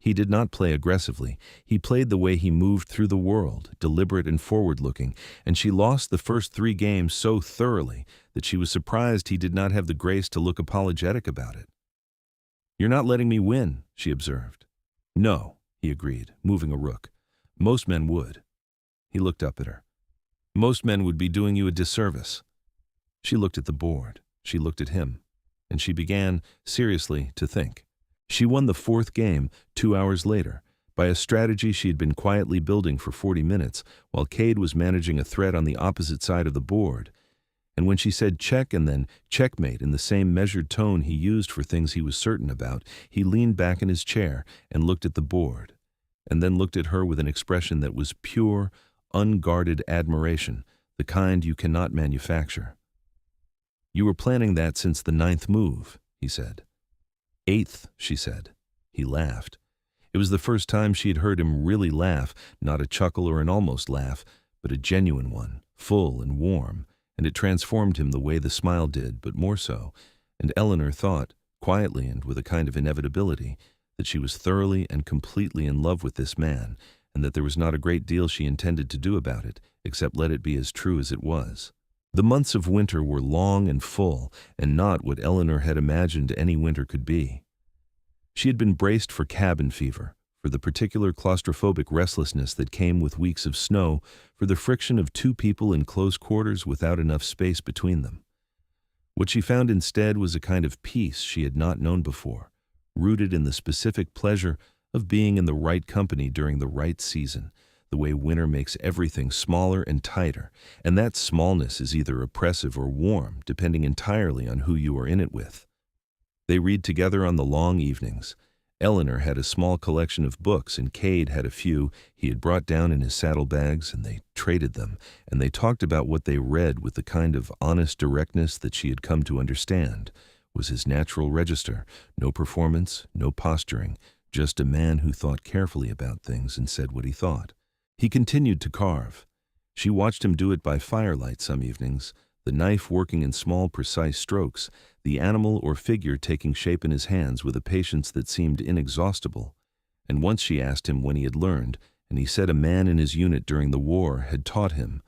Speaker 1: He did not play aggressively. He played the way he moved through the world, deliberate and forward-looking, and she lost the first 3 games so thoroughly that she was surprised he did not have the grace to look apologetic about it. "You're not letting me win," she observed. "No," he agreed, moving a rook. "Most men would." He looked up at her. "Most men would be doing you a disservice." She looked at the board. She looked at him. And she began, seriously, to think. She won the 4th game 2 hours later, by a strategy she had been quietly building for 40 minutes, while Cade was managing a threat on the opposite side of the board. And when she said check and then checkmate in the same measured tone he used for things he was certain about, he leaned back in his chair and looked at the board, and then looked at her with an expression that was pure, unguarded admiration, the kind you cannot manufacture. "You were planning that since the 9th move," he said. "8th," she said. He laughed. It was the first time she had heard him really laugh, not a chuckle or an almost laugh, but a genuine one, full and warm, and it transformed him the way the smile did, but more so, and Eleanor thought, quietly and with a kind of inevitability, that she was thoroughly and completely in love with this man, and that there was not a great deal she intended to do about it, except let it be as true as it was. The months of winter were long and full, and not what Eleanor had imagined any winter could be. She had been braced for cabin fever, for the particular claustrophobic restlessness that came with weeks of snow, for the friction of 2 people in close quarters without enough space between them. What she found instead was a kind of peace she had not known before, rooted in the specific pleasure of being in the right company during the right season, the way winter makes everything smaller and tighter, and that smallness is either oppressive or warm, depending entirely on who you are in it with. They read together on the long evenings. Eleanor had a small collection of books, and Cade had a few he had brought down in his saddlebags, and they traded them, and they talked about what they read with the kind of honest directness that she had come to understand was his natural register, no performance, no posturing, just a man who thought carefully about things and said what he thought. He continued to carve. She watched him do it by firelight some evenings, the knife working in small, precise strokes, the animal or figure taking shape in his hands with a patience that seemed inexhaustible. And once she asked him when he had learned, and he said a man in his unit during the war had taught him,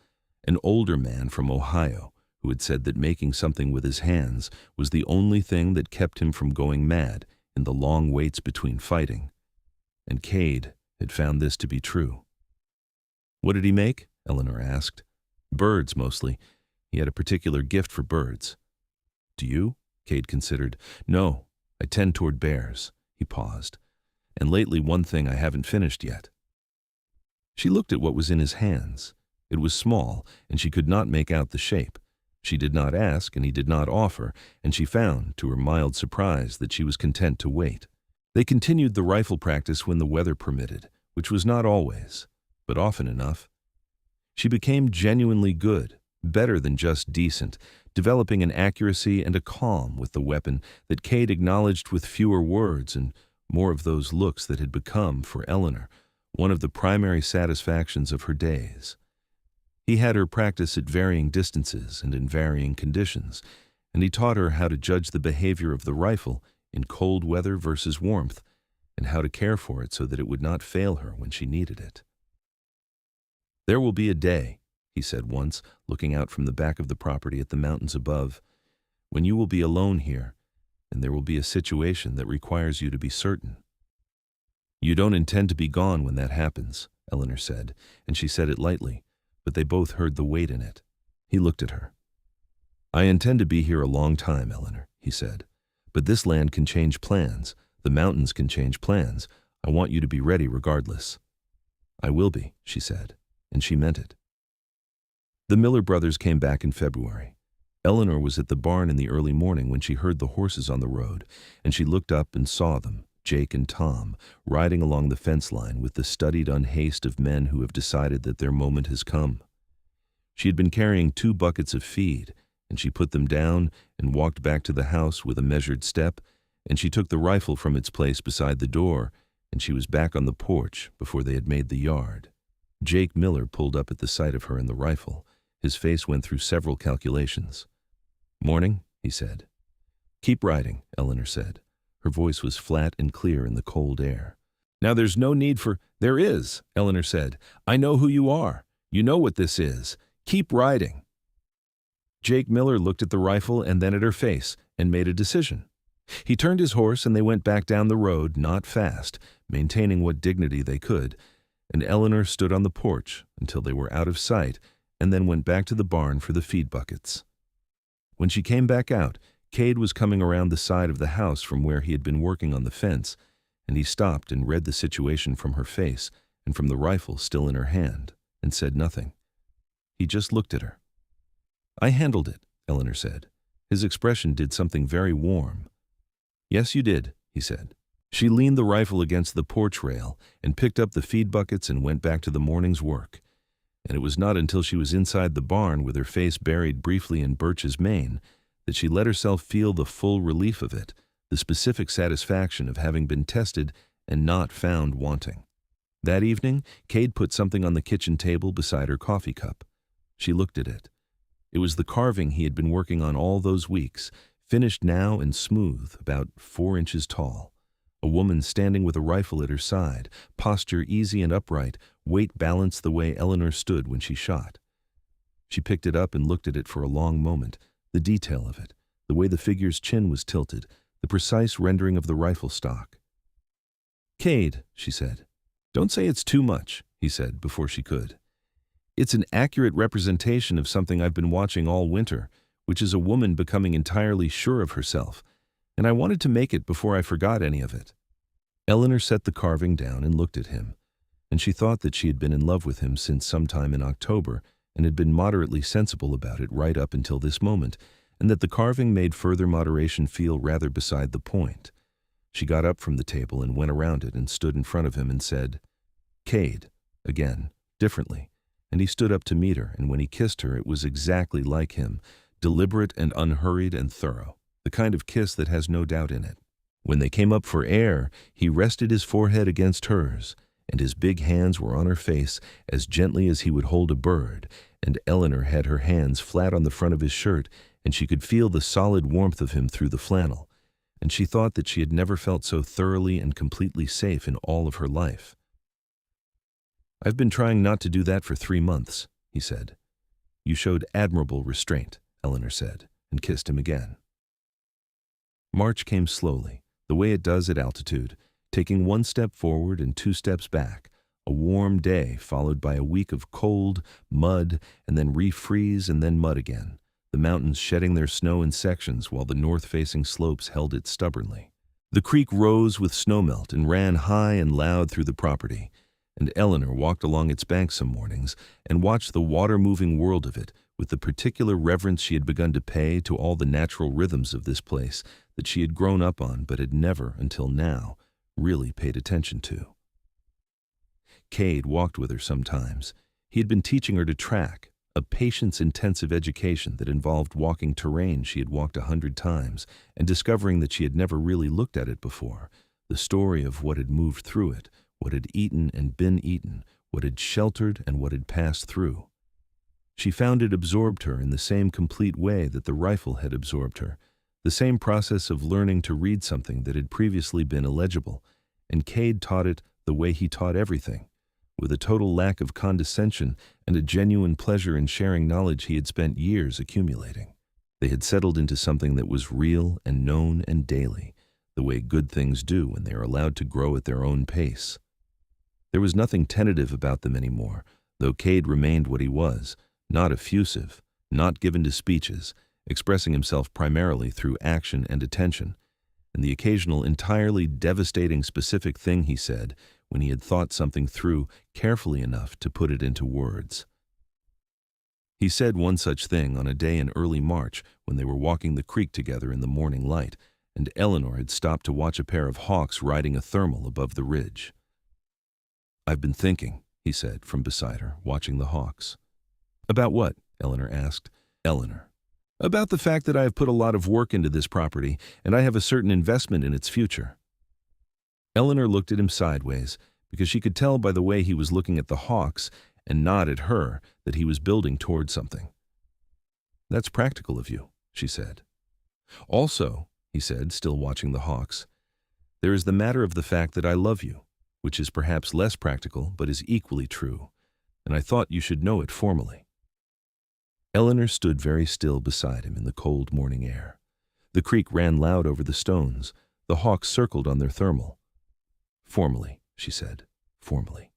Speaker 1: an older man from Ohio, who had said that making something with his hands was the only thing that kept him from going mad in the long waits between fighting. And Cade had found this to be true. "What did he make?" Eleanor asked. "Birds, mostly. He had a particular gift for birds." "Do you?" Cade considered. "No, I tend toward bears." He paused. "And lately one thing I haven't finished yet." She looked at what was in his hands. It was small, and she could not make out the shape. She did not ask, and he did not offer, and she found, to her mild surprise, that she was content to wait. They continued the rifle practice when the weather permitted, which was not always, but often enough. She became genuinely good, better than just decent, developing an accuracy and a calm with the weapon that Cade acknowledged with fewer words and more of those looks that had become, for Eleanor, one of the primary satisfactions of her days. He had her practice at varying distances and in varying conditions, and he taught her how to judge the behavior of the rifle in cold weather versus warmth, and how to care for it so that it would not fail her when she needed it. "There will be a day," he said once, looking out from the back of the property at the mountains above, "when you will be alone here, and there will be a situation that requires you to be certain." "You don't intend to be gone when that happens," Eleanor said, and she said it lightly, but they both heard the weight in it. He looked at her. "I intend to be here a long time, Eleanor," he said, "but this land can change plans. The mountains can change plans. I want you to be ready regardless." "I will be," she said, and she meant it. The Miller brothers came back in February. Eleanor was at the barn in the early morning when she heard the horses on the road, and she looked up and saw them, Jake and Tom, riding along the fence line with the studied unhaste of men who have decided that their moment has come. She had been carrying 2 buckets of feed, and she put them down and walked back to the house with a measured step, and she took the rifle from its place beside the door, and she was back on the porch before they had made the yard. Jake Miller pulled up at the sight of her and the rifle. His face went through several calculations. "Morning," he said. "Keep riding," Eleanor said. Her voice was flat and clear in the cold air. Now there's no need for— There is, Eleanor said. I know who you are. You know what this is. Keep riding. Jake Miller looked at the rifle and then at her face and made a decision. He turned his horse and they went back down the road, not fast, maintaining what dignity they could, and Eleanor stood on the porch until they were out of sight and then went back to the barn for the feed buckets. When she came back out, Cade was coming around the side of the house from where he had been working on the fence, and he stopped and read the situation from her face and from the rifle still in her hand, and said nothing. He just looked at her. I handled it, Eleanor said. His expression did something very warm. Yes, you did, he said. She leaned the rifle against the porch rail and picked up the feed buckets and went back to the morning's work. And it was not until she was inside the barn with her face buried briefly in Birch's mane that she let herself feel the full relief of it, the specific satisfaction of having been tested and not found wanting. That evening, Cade put something on the kitchen table beside her coffee cup. She looked at it. It was the carving he had been working on all those weeks, finished now and smooth, about 4 inches tall. A woman standing with a rifle at her side, posture easy and upright, weight balanced the way Eleanor stood when she shot. She picked it up and looked at it for a long moment, the detail of it, the way the figure's chin was tilted, the precise rendering of the rifle stock. Cade, she said. Don't say it's too much, he said before she could. It's an accurate representation of something I've been watching all winter, which is a woman becoming entirely sure of herself, and I wanted to make it before I forgot any of it. Eleanor set the carving down and looked at him, and she thought that she had been in love with him since sometime in October and had been moderately sensible about it right up until this moment, and that the carving made further moderation feel rather beside the point. She got up from the table and went around it and stood in front of him and said, Cade, again, differently, and he stood up to meet her, and when he kissed her it was exactly like him, deliberate and unhurried and thorough, the kind of kiss that has no doubt in it. When they came up for air, he rested his forehead against hers, and his big hands were on her face as gently as he would hold a bird, and Eleanor had her hands flat on the front of his shirt, and she could feel the solid warmth of him through the flannel, and she thought that she had never felt so thoroughly and completely safe in all of her life. I've been trying not to do that for 3 months, he said. You showed admirable restraint, Eleanor said, and kissed him again. March came slowly, the way it does at altitude, taking 1 step forward and 2 steps back, a warm day followed by a week of cold, mud, and then refreeze and then mud again, the mountains shedding their snow in sections while the north-facing slopes held it stubbornly. The creek rose with snowmelt and ran high and loud through the property, and Eleanor walked along its banks some mornings and watched the water-moving world of it with the particular reverence she had begun to pay to all the natural rhythms of this place that she had grown up on but had never, until now, really paid attention to. Cade walked with her sometimes. He had been teaching her to track, a patience-intensive education that involved walking terrain she had walked 100 times and discovering that she had never really looked at it before, the story of what had moved through it, what had eaten and been eaten, what had sheltered and what had passed through. She found it absorbed her in the same complete way that the rifle had absorbed her, the same process of learning to read something that had previously been illegible, and Cade taught it the way he taught everything, with a total lack of condescension and a genuine pleasure in sharing knowledge he had spent years accumulating. They had settled into something that was real and known and daily, the way good things do when they are allowed to grow at their own pace. There was nothing tentative about them anymore, though Cade remained what he was, not effusive, not given to speeches, expressing himself primarily through action and attention, and the occasional entirely devastating specific thing he said when he had thought something through carefully enough to put it into words. He said one such thing on a day in early March when they were walking the creek together in the morning light, and Eleanor had stopped to watch a pair of hawks riding a thermal above the ridge. I've been thinking, he said from beside her, watching the hawks. About what? Eleanor asked. Eleanor. About the fact that I have put a lot of work into this property, and I have a certain investment in its future. Eleanor looked at him sideways, because she could tell by the way he was looking at the hawks and not at her that he was building toward something. That's practical of you, she said. Also, he said, still watching the hawks, there is the matter of the fact that I love you. which is perhaps less practical but is equally true, and I thought you should know it formally." Eleanor stood very still beside him in the cold morning air. The creek ran loud over the stones. The hawks circled on their thermal. "Formally," she said, "formally."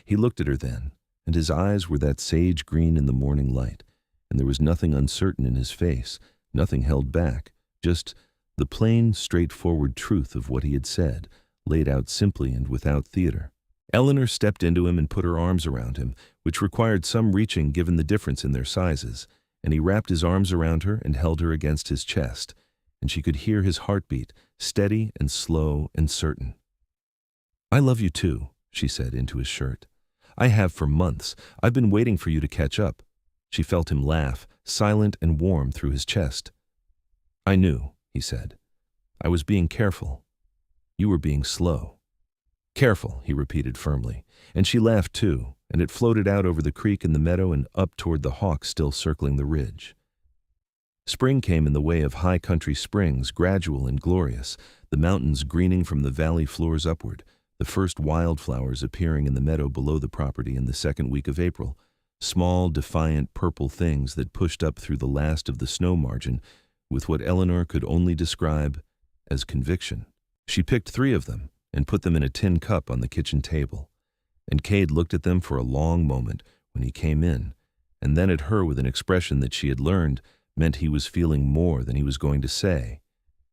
Speaker 1: He looked at her then, and his eyes were that sage green in the morning light, and there was nothing uncertain in his face, nothing held back, just the plain, straightforward truth of what he had said, laid out simply and without theater. Eleanor stepped into him and put her arms around him, which required some reaching given the difference in their sizes, and he wrapped his arms around her and held her against his chest, and she could hear his heartbeat, steady and slow and certain. "I love you too," she said into his shirt. "I have for months. I've been waiting for you to catch up." She felt him laugh, silent and warm through his chest. "I knew," he said. "I was being careful. You were being slow." "Careful," he repeated firmly, and she laughed too, and it floated out over the creek and the meadow and up toward the hawks still circling the ridge. Spring came in the way of high country springs, gradual and glorious, the mountains greening from the valley floors upward, the first wildflowers appearing in the meadow below the property in the second week of April, small, defiant purple things that pushed up through the last of the snow margin with what Eleanor could only describe as conviction. She picked 3 of them and put them in a tin cup on the kitchen table, and Cade looked at them for a long moment when he came in, and then at her with an expression that she had learned meant he was feeling more than he was going to say.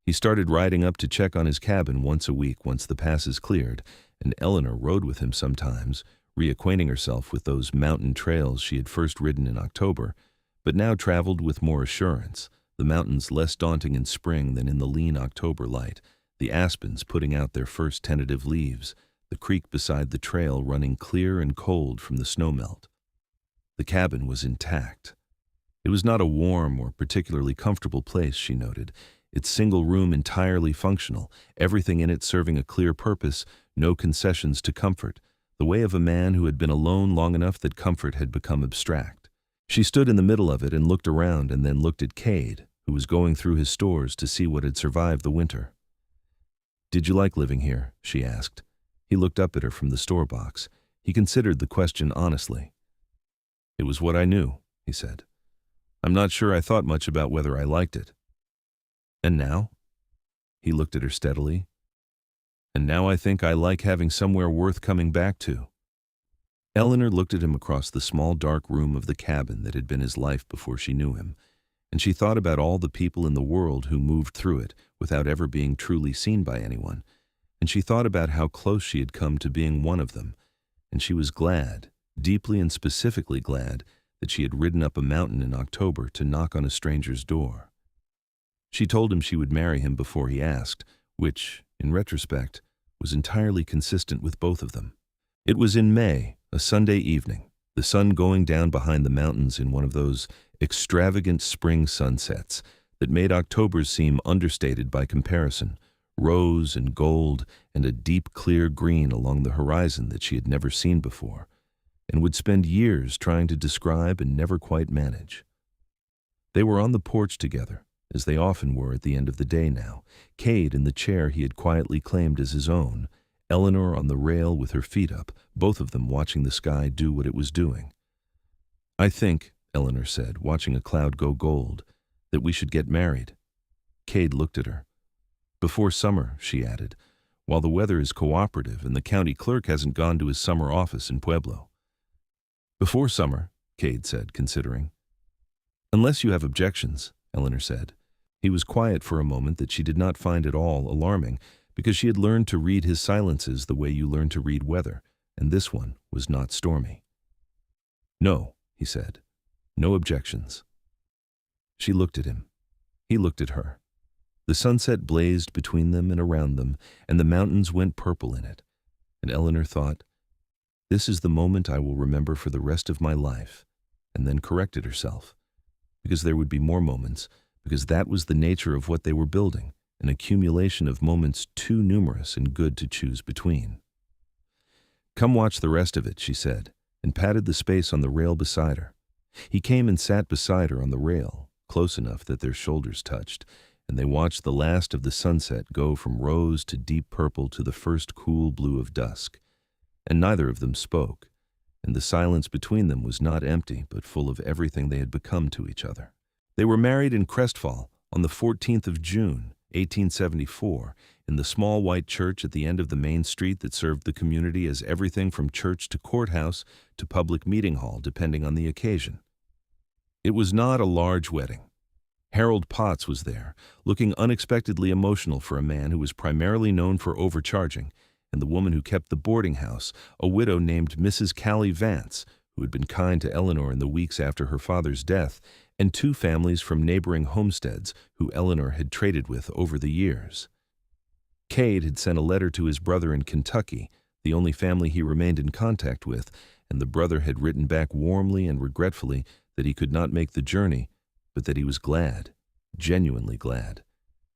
Speaker 1: He started riding up to check on his cabin once a week once the passes cleared, and Eleanor rode with him sometimes, reacquainting herself with those mountain trails she had first ridden in October, but now traveled with more assurance, the mountains less daunting in spring than in the lean October light, the aspens putting out their first tentative leaves, the creek beside the trail running clear and cold from the snowmelt. The cabin was intact. It was not a warm or particularly comfortable place, she noted, its single room entirely functional, everything in it serving a clear purpose, no concessions to comfort, the way of a man who had been alone long enough that comfort had become abstract. She stood in the middle of it and looked around and then looked at Cade, who was going through his stores to see what had survived the winter. "Did you like living here?" she asked. He looked up at her from the store box. He considered the question honestly. "It was what I knew," he said. "I'm not sure I thought much about whether I liked it." "And now?" He looked at her steadily. "And now I think I like having somewhere worth coming back to." Eleanor looked at him across the small dark room of the cabin that had been his life before she knew him, and she thought about all the people in the world who moved through it without ever being truly seen by anyone, and she thought about how close she had come to being one of them, and she was glad, deeply and specifically glad, that she had ridden up a mountain in October to knock on a stranger's door. She told him she would marry him before he asked, which, in retrospect, was entirely consistent with both of them. It was in May, a Sunday evening, the sun going down behind the mountains in one of those extravagant spring sunsets that made October's seem understated by comparison, rose and gold and a deep clear green along the horizon that she had never seen before, and would spend years trying to describe and never quite manage. They were on the porch together, as they often were at the end of the day now, Cade in the chair he had quietly claimed as his own, Eleanor on the rail with her feet up, both of them watching the sky do what it was doing. "I think," Eleanor said, watching a cloud go gold, "that we should get married." Cade looked at her. "Before summer," she added, "while the weather is cooperative and the county clerk hasn't gone to his summer office in Pueblo." "Before summer," Cade said, considering. "Unless you have objections," Eleanor said. He was quiet for a moment that she did not find at all alarming, because she had learned to read his silences the way you learn to read weather, and this one was not stormy. "No," he said. "No objections." She looked at him. He looked at her. The sunset blazed between them and around them, and the mountains went purple in it. And Eleanor thought, "This is the moment I will remember for the rest of my life," and then corrected herself, because there would be more moments, because that was the nature of what they were building, an accumulation of moments too numerous and good to choose between. "Come watch the rest of it," she said, and patted the space on the rail beside her. He came and sat beside her on the rail, close enough that their shoulders touched, and they watched the last of the sunset go from rose to deep purple to the first cool blue of dusk. And neither of them spoke, and the silence between them was not empty, but full of everything they had become to each other. They were married in Crestfall on the 14th of June, 1874, in the small white church at the end of the main street that served the community as everything from church to courthouse to public meeting hall, depending on the occasion. It was not a large wedding. Harold Potts was there, looking unexpectedly emotional for a man who was primarily known for overcharging, and the woman who kept the boarding house, a widow named Mrs. Callie Vance, who had been kind to Eleanor in the weeks after her father's death, and two families from neighboring homesteads who Eleanor had traded with over the years. Cade had sent a letter to his brother in Kentucky, the only family he remained in contact with, and the brother had written back warmly and regretfully that he could not make the journey, but that he was glad, genuinely glad.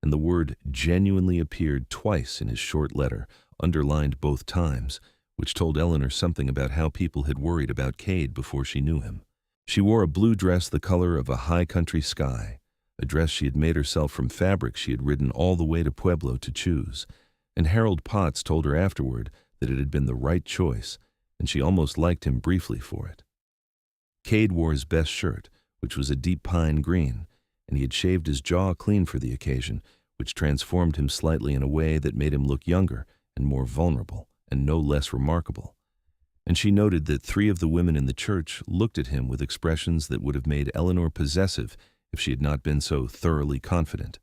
Speaker 1: And the word genuinely appeared twice in his short letter, underlined both times, which told Eleanor something about how people had worried about Cade before she knew him. She wore a blue dress the color of a high country sky, a dress she had made herself from fabric she had ridden all the way to Pueblo to choose, and Harold Potts told her afterward that it had been the right choice, and she almost liked him briefly for it. Cade wore his best shirt, which was a deep pine green, and he had shaved his jaw clean for the occasion, which transformed him slightly in a way that made him look younger and more vulnerable and no less remarkable. And she noted that 3 of the women in the church looked at him with expressions that would have made Eleanor possessive if she had not been so thoroughly confident.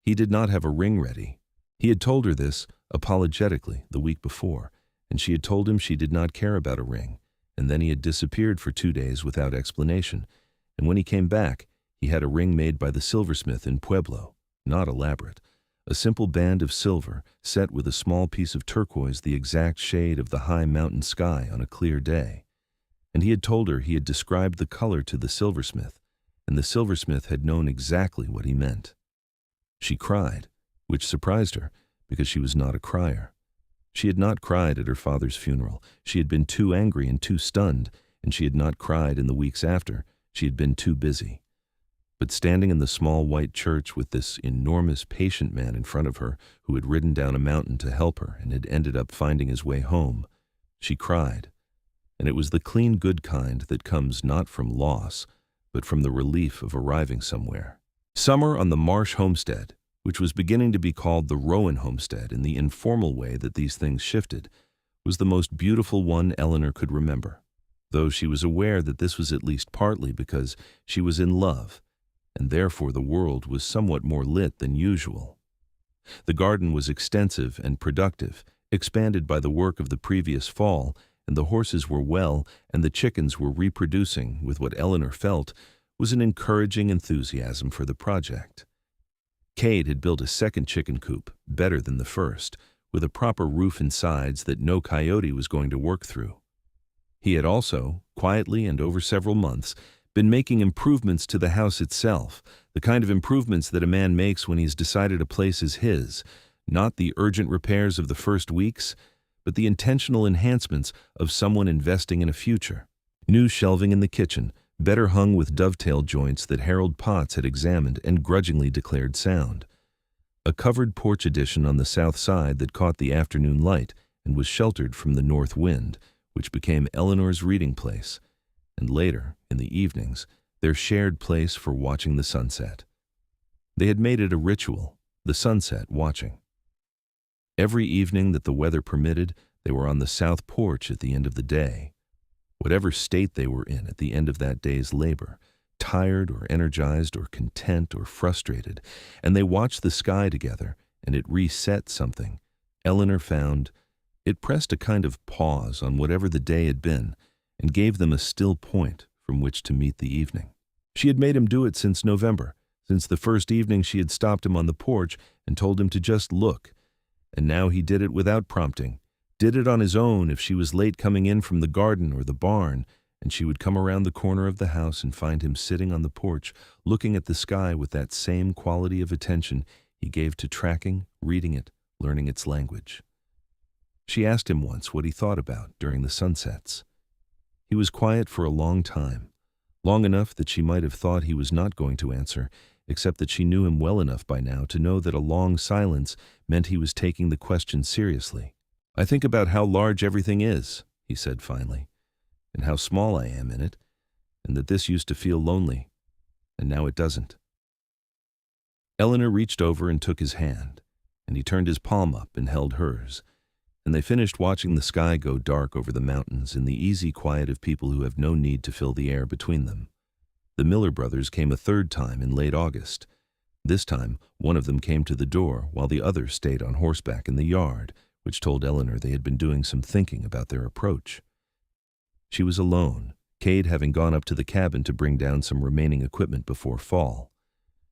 Speaker 1: He did not have a ring ready. He had told her this, apologetically, the week before, and she had told him she did not care about a ring, and then he had disappeared for 2 days without explanation, and when he came back, he had a ring made by the silversmith in Pueblo, not elaborate, a simple band of silver set with a small piece of turquoise the exact shade of the high mountain sky on a clear day. And he had told her he had described the color to the silversmith, and the silversmith had known exactly what he meant. She cried, which surprised her, because she was not a crier. She had not cried at her father's funeral. She had been too angry and too stunned, and she had not cried in the weeks after. She had been too busy. But standing in the small white church with this enormous patient man in front of her who had ridden down a mountain to help her and had ended up finding his way home, she cried. And it was the clean good kind that comes not from loss, but from the relief of arriving somewhere. Summer on the Marsh homestead, which was beginning to be called the Rowan homestead in the informal way that these things shifted, was the most beautiful one Eleanor could remember, though she was aware that this was at least partly because she was in love, and therefore the world was somewhat more lit than usual. The garden was extensive and productive, expanded by the work of the previous fall, and the horses were well, and the chickens were reproducing with what Eleanor felt was an encouraging enthusiasm for the project. Cade had built a second chicken coop, better than the first, with a proper roof and sides that no coyote was going to work through. He had also, quietly and over several months, been making improvements to the house itself, the kind of improvements that a man makes when he's decided a place is his, not the urgent repairs of the first weeks, but the intentional enhancements of someone investing in a future. New shelving in the kitchen, better hung with dovetail joints that Harold Potts had examined and grudgingly declared sound. A covered porch addition on the south side that caught the afternoon light and was sheltered from the north wind, which became Eleanor's reading place, and later, in the evenings, their shared place for watching the sunset. They had made it a ritual, the sunset watching. Every evening that the weather permitted, they were on the south porch at the end of the day. Whatever state they were in at the end of that day's labor, tired or energized or content or frustrated, and they watched the sky together, and it reset something. Eleanor found it pressed a kind of pause on whatever the day had been, and gave them a still point from which to meet the evening. She had made him do it since November, since the first evening she had stopped him on the porch and told him to just look, and now he did it without prompting, did it on his own if she was late coming in from the garden or the barn, and she would come around the corner of the house and find him sitting on the porch, looking at the sky with that same quality of attention he gave to tracking, reading it, learning its language. She asked him once what he thought about during the sunsets. He was quiet for a long time, long enough that she might have thought he was not going to answer, except that she knew him well enough by now to know that a long silence meant he was taking the question seriously. "I think about how large everything is," he said finally, "and how small I am in it, and that this used to feel lonely, and now it doesn't." Eleanor reached over and took his hand, and he turned his palm up and held hers, and they finished watching the sky go dark over the mountains in the easy quiet of people who have no need to fill the air between them. The Miller brothers came a third time in late August. This time, one of them came to the door while the other stayed on horseback in the yard, which told Eleanor they had been doing some thinking about their approach. She was alone, Cade having gone up to the cabin to bring down some remaining equipment before fall.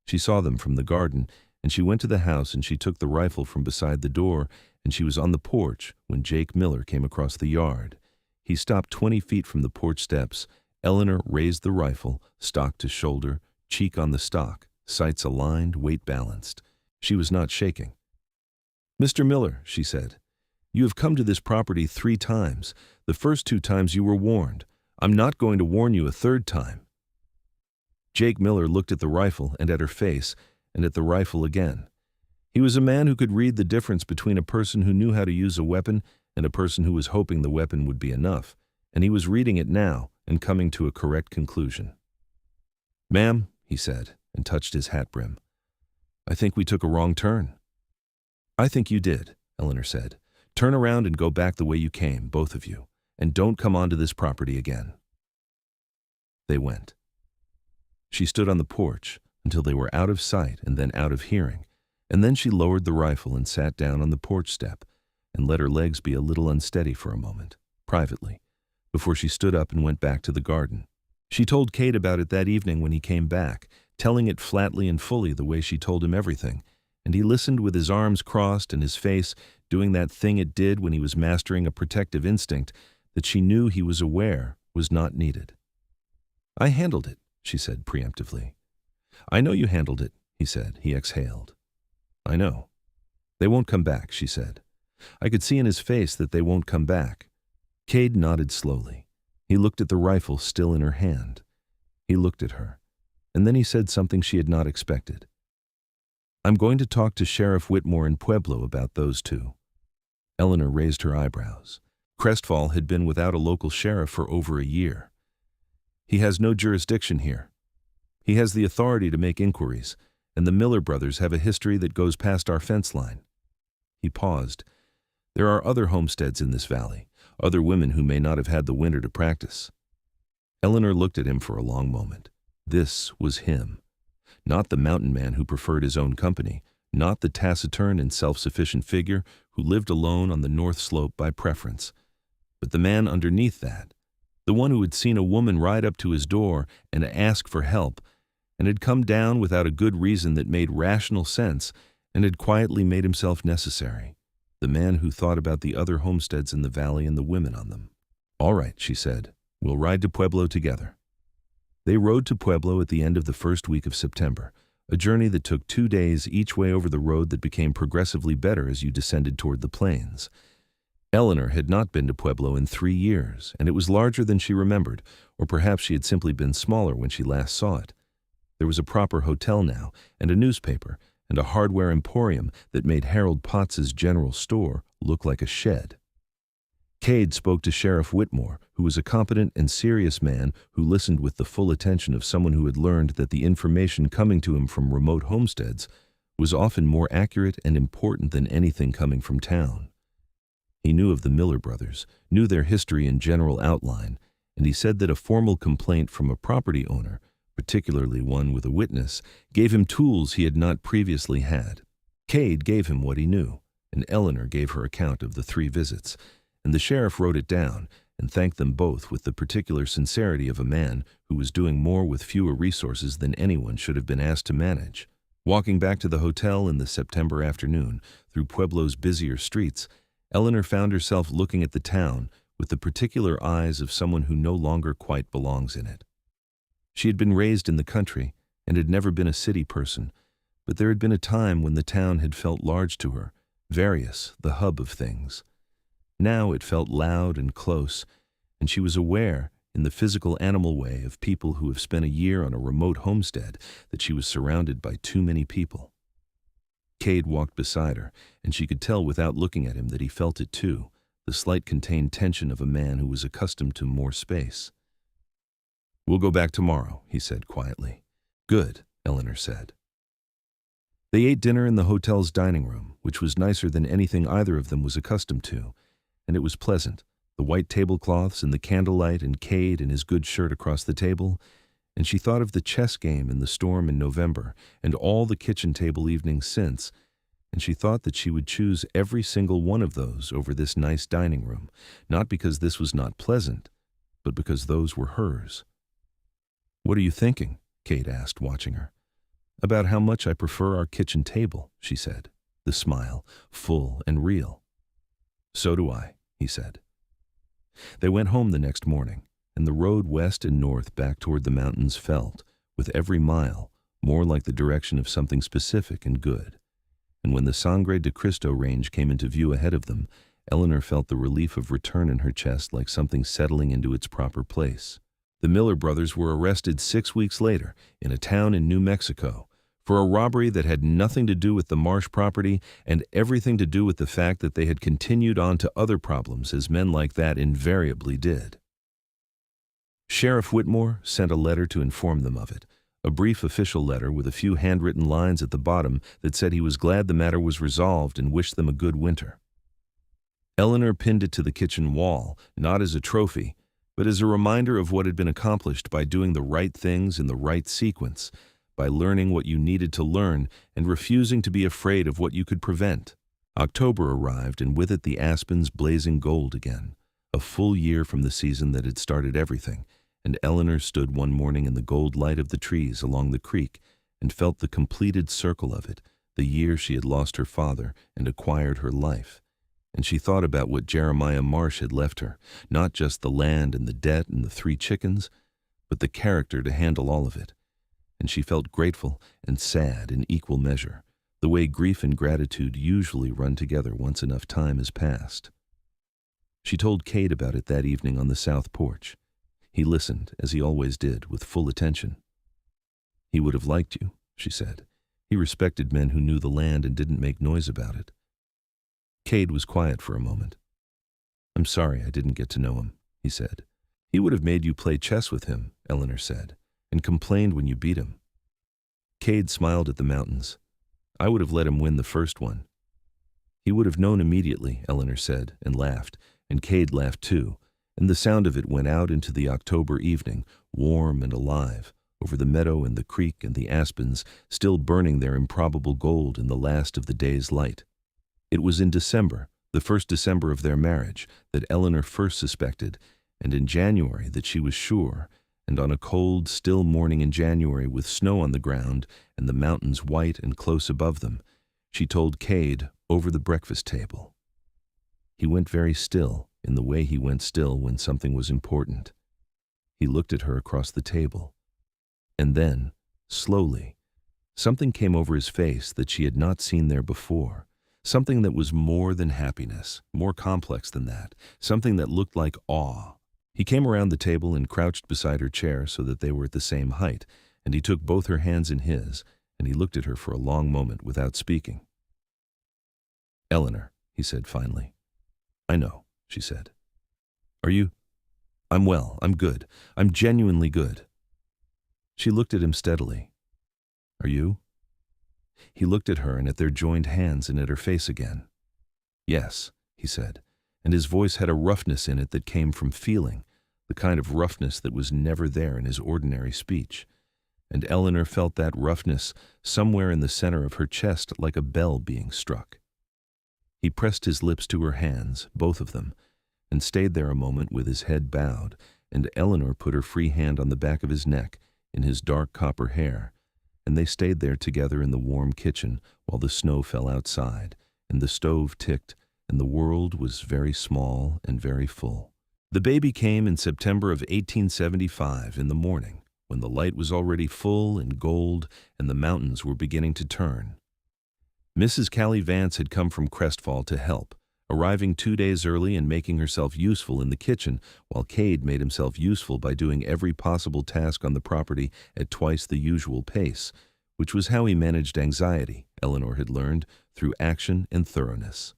Speaker 1: She saw them from the garden, and she went to the house and she took the rifle from beside the door, and she was on the porch when Jake Miller came across the yard. He stopped 20 feet from the porch steps. Eleanor raised the rifle, stock to shoulder, cheek on the stock, sights aligned, weight balanced. She was not shaking. "Mr. Miller," she said, "you have come to this property 3 times. The first 2 times you were warned. I'm not going to warn you a third time." Jake Miller looked at the rifle and at her face and at the rifle again. He was a man who could read the difference between a person who knew how to use a weapon and a person who was hoping the weapon would be enough, and he was reading it now and coming to a correct conclusion. "Ma'am," he said, and touched his hat brim, "I think we took a wrong turn." "I think you did," Eleanor said. "Turn around and go back the way you came, both of you, and don't come onto this property again." They went. She stood on the porch until they were out of sight and then out of hearing, and then she lowered the rifle and sat down on the porch step and let her legs be a little unsteady for a moment, privately, before she stood up and went back to the garden. She told Cade about it that evening when he came back, telling it flatly and fully the way she told him everything, and he listened with his arms crossed and his face doing that thing it did when he was mastering a protective instinct that she knew he was aware was not needed. "I handled it," she said preemptively. "I know you handled it," he said. He exhaled. "I know. They won't come back," she said. "I could see in his face that they won't come back." Cade nodded slowly. He looked at the rifle still in her hand. He looked at her, and then he said something she had not expected. "I'm going to talk to Sheriff Whitmore in Pueblo about those 2. Eleanor raised her eyebrows. Crestfall had been without a local sheriff for over a year. "He has no jurisdiction here. He has the authority to make inquiries, and the Miller brothers have a history that goes past our fence line." He paused. "There are other homesteads in this valley, other women who may not have had the winter to practice." Eleanor looked at him for a long moment. This was him. Not the mountain man who preferred his own company, not the taciturn and self-sufficient figure who lived alone on the north slope by preference, but the man underneath that, the one who had seen a woman ride up to his door and ask for help, and had come down without a good reason that made rational sense, and had quietly made himself necessary. The man who thought about the other homesteads in the valley and the women on them. "All right," she said. "We'll ride to Pueblo together." They rode to Pueblo at the end of the first week of September, a journey that took 2 days each way over the road that became progressively better as you descended toward the plains. Eleanor had not been to Pueblo in 3 years, and it was larger than she remembered, or perhaps she had simply been smaller when she last saw it. There was a proper hotel now, and a newspaper, and a hardware emporium that made Harold Potts's general store look like a shed. Cade spoke to Sheriff Whitmore, who was a competent and serious man who listened with the full attention of someone who had learned that the information coming to him from remote homesteads was often more accurate and important than anything coming from town. He knew of the Miller brothers, knew their history in general outline, and he said that a formal complaint from a property owner, particularly one with a witness, gave him tools he had not previously had. Cade gave him what he knew, and Eleanor gave her account of the 3 visits, and the sheriff wrote it down and thanked them both with the particular sincerity of a man who was doing more with fewer resources than anyone should have been asked to manage. Walking back to the hotel in the September afternoon, through Pueblo's busier streets, Eleanor found herself looking at the town with the particular eyes of someone who no longer quite belongs in it. She had been raised in the country and had never been a city person, but there had been a time when the town had felt large to her, various, the hub of things. Now it felt loud and close, and she was aware, in the physical animal way of people who have spent a year on a remote homestead, that she was surrounded by too many people. Cade walked beside her, and she could tell without looking at him that he felt it too, the slight contained tension of a man who was accustomed to more space. "We'll go back tomorrow," he said quietly. "Good," Eleanor said. They ate dinner in the hotel's dining room, which was nicer than anything either of them was accustomed to, and it was pleasant, the white tablecloths and the candlelight and Cade in his good shirt across the table, and she thought of the chess game and the storm in November and all the kitchen table evenings since, and she thought that she would choose every single one of those over this nice dining room, not because this was not pleasant, but because those were hers. "What are you thinking?" Cade asked, watching her. "About how much I prefer our kitchen table," she said, the smile full and real. "So do I," he said. They went home the next morning, and the road west and north back toward the mountains felt, with every mile, more like the direction of something specific and good. And when the Sangre de Cristo range came into view ahead of them, Eleanor felt the relief of return in her chest, like something settling into its proper place. The Miller brothers were arrested 6 weeks later in a town in New Mexico for a robbery that had nothing to do with the Marsh property and everything to do with the fact that they had continued on to other problems, as men like that invariably did. Sheriff Whitmore sent a letter to inform them of it, a brief official letter with a few handwritten lines at the bottom that said he was glad the matter was resolved and wished them a good winter. Eleanor pinned it to the kitchen wall, not as a trophy, but as a reminder of what had been accomplished by doing the right things in the right sequence, by learning what you needed to learn and refusing to be afraid of what you could prevent. October arrived, and with it the aspens blazing gold again, a full year from the season that had started everything, and Eleanor stood one morning in the gold light of the trees along the creek and felt the completed circle of it, the year she had lost her father and acquired her life. And she thought about what Jeremiah Marsh had left her, not just the land and the debt and the 3 chickens, but the character to handle all of it. And she felt grateful and sad in equal measure, the way grief and gratitude usually run together once enough time has passed. She told Cade about it that evening on the south porch. He listened, as he always did, with full attention. "He would have liked you," she said. "He respected men who knew the land and didn't make noise about it." Cade was quiet for a moment. "I'm sorry I didn't get to know him," he said. "He would have made you play chess with him," Eleanor said, "and complained when you beat him." Cade smiled at the mountains. "I would have let him win the first one." "He would have known immediately," Eleanor said, and laughed, and Cade laughed too, and the sound of it went out into the October evening, warm and alive, over the meadow and the creek and the aspens, still burning their improbable gold in the last of the day's light. It was in December, the first December of their marriage, that Eleanor first suspected, and in January that she was sure, and on a cold, still morning in January with snow on the ground and the mountains white and close above them, she told Cade over the breakfast table. He went very still, in the way he went still when something was important. He looked at her across the table. And then, slowly, something came over his face that she had not seen there before. Something that was more than happiness, more complex than that, something that looked like awe. He came around the table and crouched beside her chair so that they were at the same height, and he took both her hands in his, and he looked at her for a long moment without speaking. "Eleanor," he said finally. "I know," she said. "Are you?" "I'm well, I'm good. I'm genuinely good." She looked at him steadily. "Are you?" He looked at her and at their joined hands and at her face again. "Yes," he said, and his voice had a roughness in it that came from feeling, the kind of roughness that was never there in his ordinary speech. And Eleanor felt that roughness somewhere in the center of her chest, like a bell being struck. He pressed his lips to her hands, both of them, and stayed there a moment with his head bowed, and Eleanor put her free hand on the back of his neck, in his dark copper hair, and they stayed there together in the warm kitchen while the snow fell outside, and the stove ticked, and the world was very small and very full. The baby came in September of 1875 in the morning, when the light was already full and gold and the mountains were beginning to turn. Mrs. Callie Vance had come from Crestfall to help, arriving 2 days early and making herself useful in the kitchen, while Cade made himself useful by doing every possible task on the property at twice the usual pace, which was how he managed anxiety, Eleanor had learned, through action and thoroughness.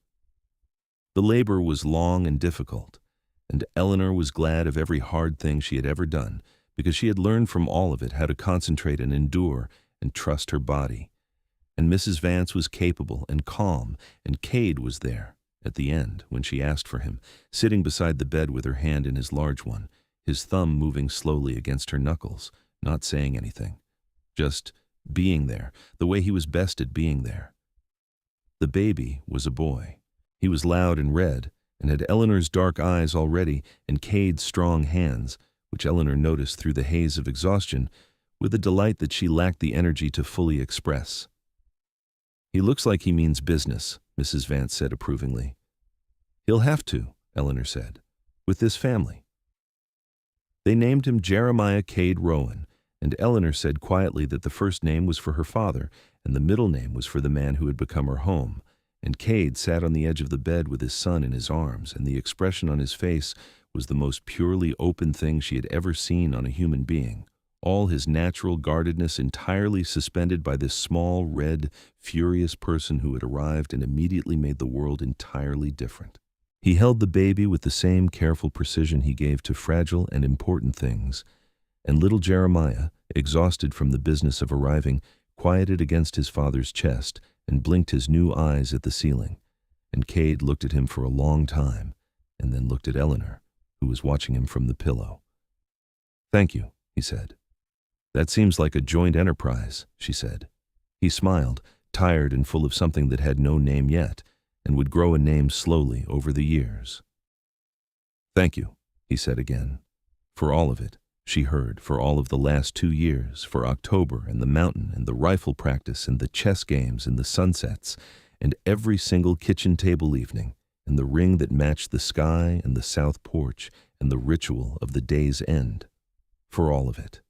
Speaker 1: The labor was long and difficult, and Eleanor was glad of every hard thing she had ever done, because she had learned from all of it how to concentrate and endure and trust her body. And Mrs. Vance was capable and calm, and Cade was there, at the end, when she asked for him, sitting beside the bed with her hand in his large one, his thumb moving slowly against her knuckles, not saying anything, just being there, the way he was best at being there. The baby was a boy. He was loud and red, and had Eleanor's dark eyes already and Cade's strong hands, which Eleanor noticed through the haze of exhaustion, with a delight that she lacked the energy to fully express. "He looks like he means business," Mrs. Vance said approvingly. "He'll have to," Eleanor said, "with this family." They named him Jeremiah Cade Rowan, and Eleanor said quietly that the first name was for her father, and the middle name was for the man who had become her home. And Cade sat on the edge of the bed with his son in his arms, and the expression on his face was the most purely open thing she had ever seen on a human being, all his natural guardedness entirely suspended by this small, red, furious person who had arrived and immediately made the world entirely different. He held the baby with the same careful precision he gave to fragile and important things, and little Jeremiah, exhausted from the business of arriving, quieted against his father's chest and blinked his new eyes at the ceiling, and Cade looked at him for a long time, and then looked at Eleanor, who was watching him from the pillow. "Thank you," he said. "That seems like a joint enterprise," she said. He smiled, tired and full of something that had no name yet, and would grow a name slowly over the years. "Thank you," he said again, "for all of it." She heard, for all of the last 2 years, for October and the mountain and the rifle practice and the chess games and the sunsets and every single kitchen table evening and the ring that matched the sky and the south porch and the ritual of the day's end, for all of it.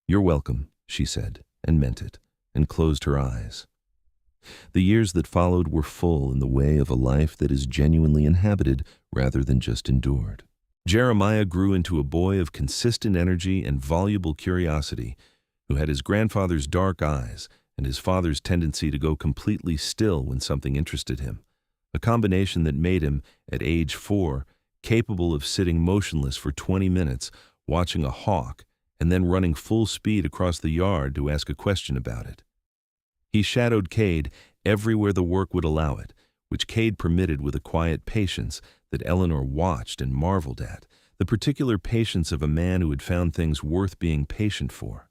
Speaker 1: "You're welcome," she said, and meant it, and closed her eyes. The years that followed were full in the way of a life that is genuinely inhabited rather than just endured. Jeremiah grew into a boy of consistent energy and voluble curiosity, who had his grandfather's dark eyes and his father's tendency to go completely still when something interested him, a combination that made him, at age 4, capable of sitting motionless for 20 minutes, watching a hawk, and then running full speed across the yard to ask a question about it. He shadowed Cade everywhere the work would allow it, which Cade permitted with a quiet patience that Eleanor watched and marveled at, the particular patience of a man who had found things worth being patient for.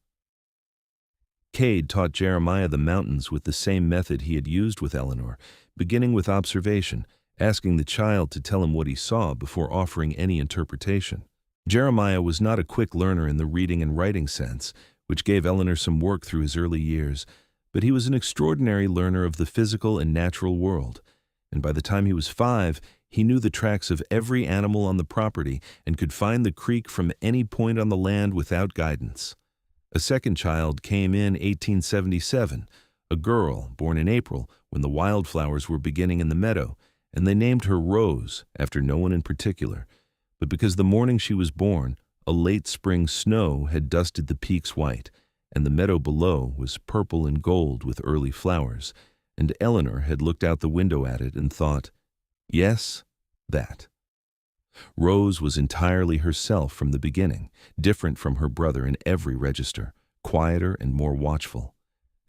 Speaker 1: Cade taught Jeremiah the mountains with the same method he had used with Eleanor, beginning with observation, asking the child to tell him what he saw before offering any interpretation. Jeremiah was not a quick learner in the reading and writing sense, which gave Eleanor some work through his early years, but he was an extraordinary learner of the physical and natural world, and by the time he was 5, he knew the tracks of every animal on the property and could find the creek from any point on the land without guidance. A second child came in 1877, a girl born in April when the wildflowers were beginning in the meadow, and they named her Rose after no one in particular, but because the morning she was born, a late spring snow had dusted the peaks white, and the meadow below was purple and gold with early flowers, and Eleanor had looked out the window at it and thought, yes, that. Rose was entirely herself from the beginning, different from her brother in every register, quieter and more watchful.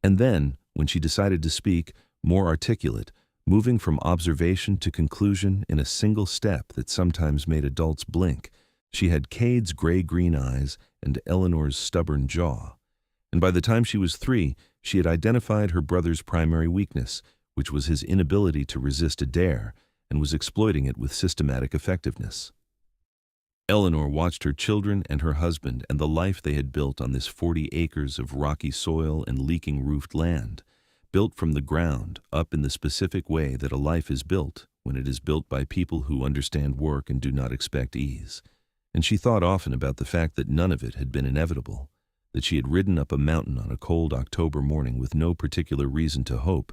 Speaker 1: And then, when she decided to speak, more articulate, moving from observation to conclusion in a single step that sometimes made adults blink. She had Cade's gray-green eyes and Eleanor's stubborn jaw. And by the time she was 3, she had identified her brother's primary weakness, which was his inability to resist a dare, and was exploiting it with systematic effectiveness. Eleanor watched her children and her husband and the life they had built on this 40 acres of rocky soil and leaking-roofed land, built from the ground up in the specific way that a life is built when it is built by people who understand work and do not expect ease. And she thought often about the fact that none of it had been inevitable, that she had ridden up a mountain on a cold October morning with no particular reason to hope,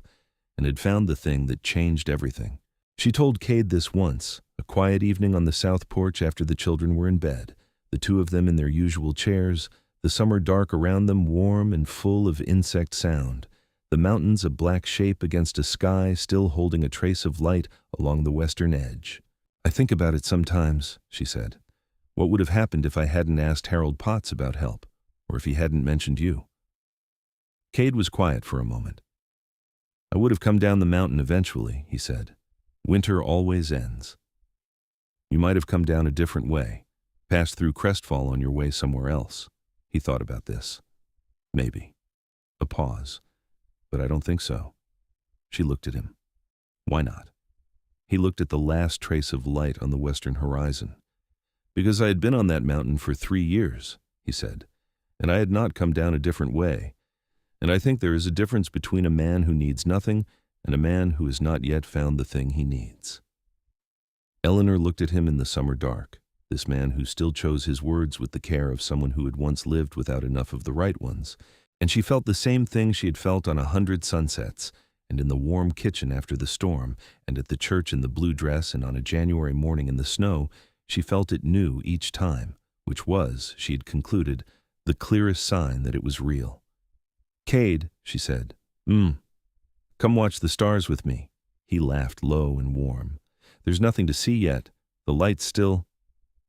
Speaker 1: and had found the thing that changed everything, She told Cade this once, a quiet evening on the south porch after the children were in bed, the two of them in their usual chairs, the summer dark around them warm and full of insect sound, the mountains a black shape against a sky still holding a trace of light along the western edge. "I think about it sometimes," she said. "What would have happened if I hadn't asked Harold Potts about help, or if he hadn't mentioned you?" Cade was quiet for a moment. "I would have come down the mountain eventually," he said. "Winter always ends. You might have come down a different way, passed through Crestfall on your way somewhere else." He thought about this. "Maybe." A pause. "But I don't think so." She looked at him. "Why not?" He looked at the last trace of light on the western horizon. "Because I had been on that mountain for 3 years," he said, "and I had not come down a different way. And I think there is a difference between a man who needs nothing and a man who has not yet found the thing he needs." Eleanor looked at him in the summer dark, this man who still chose his words with the care of someone who had once lived without enough of the right ones, and she felt the same thing she had felt on 100 sunsets, and in the warm kitchen after the storm, and at the church in the blue dress, and on a January morning in the snow. She felt it new each time, which was, she had concluded, the clearest sign that it was real. "Cade," she said, "come watch the stars with me." He laughed low and warm. "There's nothing to see yet. The light's still—"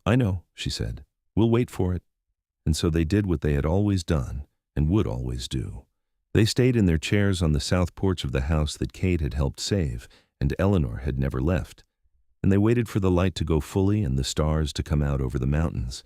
Speaker 1: "I know," she said. "We'll wait for it." And so they did what they had always done and would always do. They stayed in their chairs on the south porch of the house that Cade had helped save, and Eleanor had never left. And they waited for the light to go fully and the stars to come out over the mountains.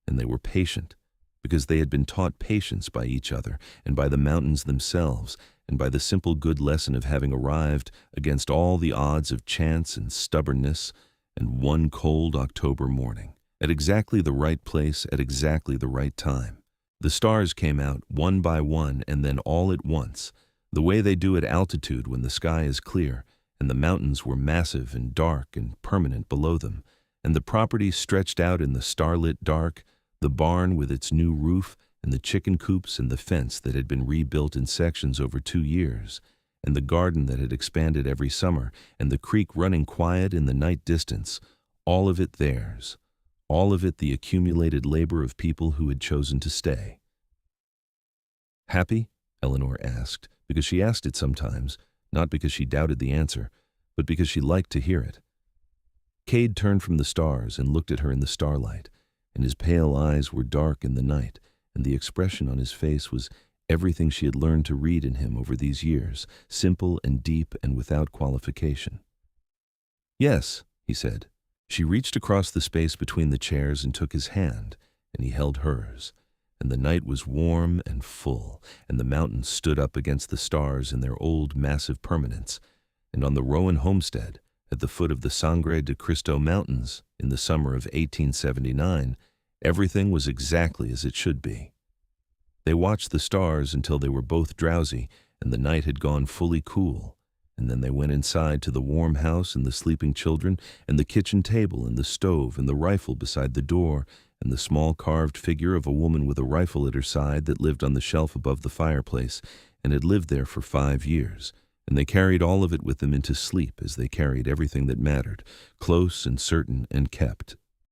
Speaker 1: And they were patient, because they had been taught patience by each other and by the mountains themselves, and by the simple good lesson of having arrived against all the odds of chance and stubbornness, and one cold October morning, at exactly the right place at exactly the right time. The stars came out one by one and then all at once, the way they do at altitude when the sky is clear, and the mountains were massive and dark and permanent below them, and the property stretched out in the starlit dark, the barn with its new roof, and the chicken coops and the fence that had been rebuilt in sections over 2 years, and the garden that had expanded every summer, and the creek running quiet in the night distance, all of it theirs, all of it the accumulated labor of people who had chosen to stay. "Happy?" Eleanor asked, because she asked it sometimes, not because she doubted the answer, but because she liked to hear it. Cade turned from the stars and looked at her in the starlight, and his pale eyes were dark in the night, and the expression on his face was everything she had learned to read in him over these years, simple and deep and without qualification. "Yes," he said. She reached across the space between the chairs and took his hand, and he held hers, and the night was warm and full, and the mountains stood up against the stars in their old massive permanence, and on the Rowan homestead, at the foot of the Sangre de Cristo Mountains, in the summer of 1879, everything was exactly as it should be. They watched the stars until they were both drowsy and the night had gone fully cool, and then they went inside to the warm house and the sleeping children and the kitchen table and the stove and the rifle beside the door and the small carved figure of a woman with a rifle at her side that lived on the shelf above the fireplace and had lived there for 5 years, and they carried all of it with them into sleep as they carried everything that mattered, close and certain and kept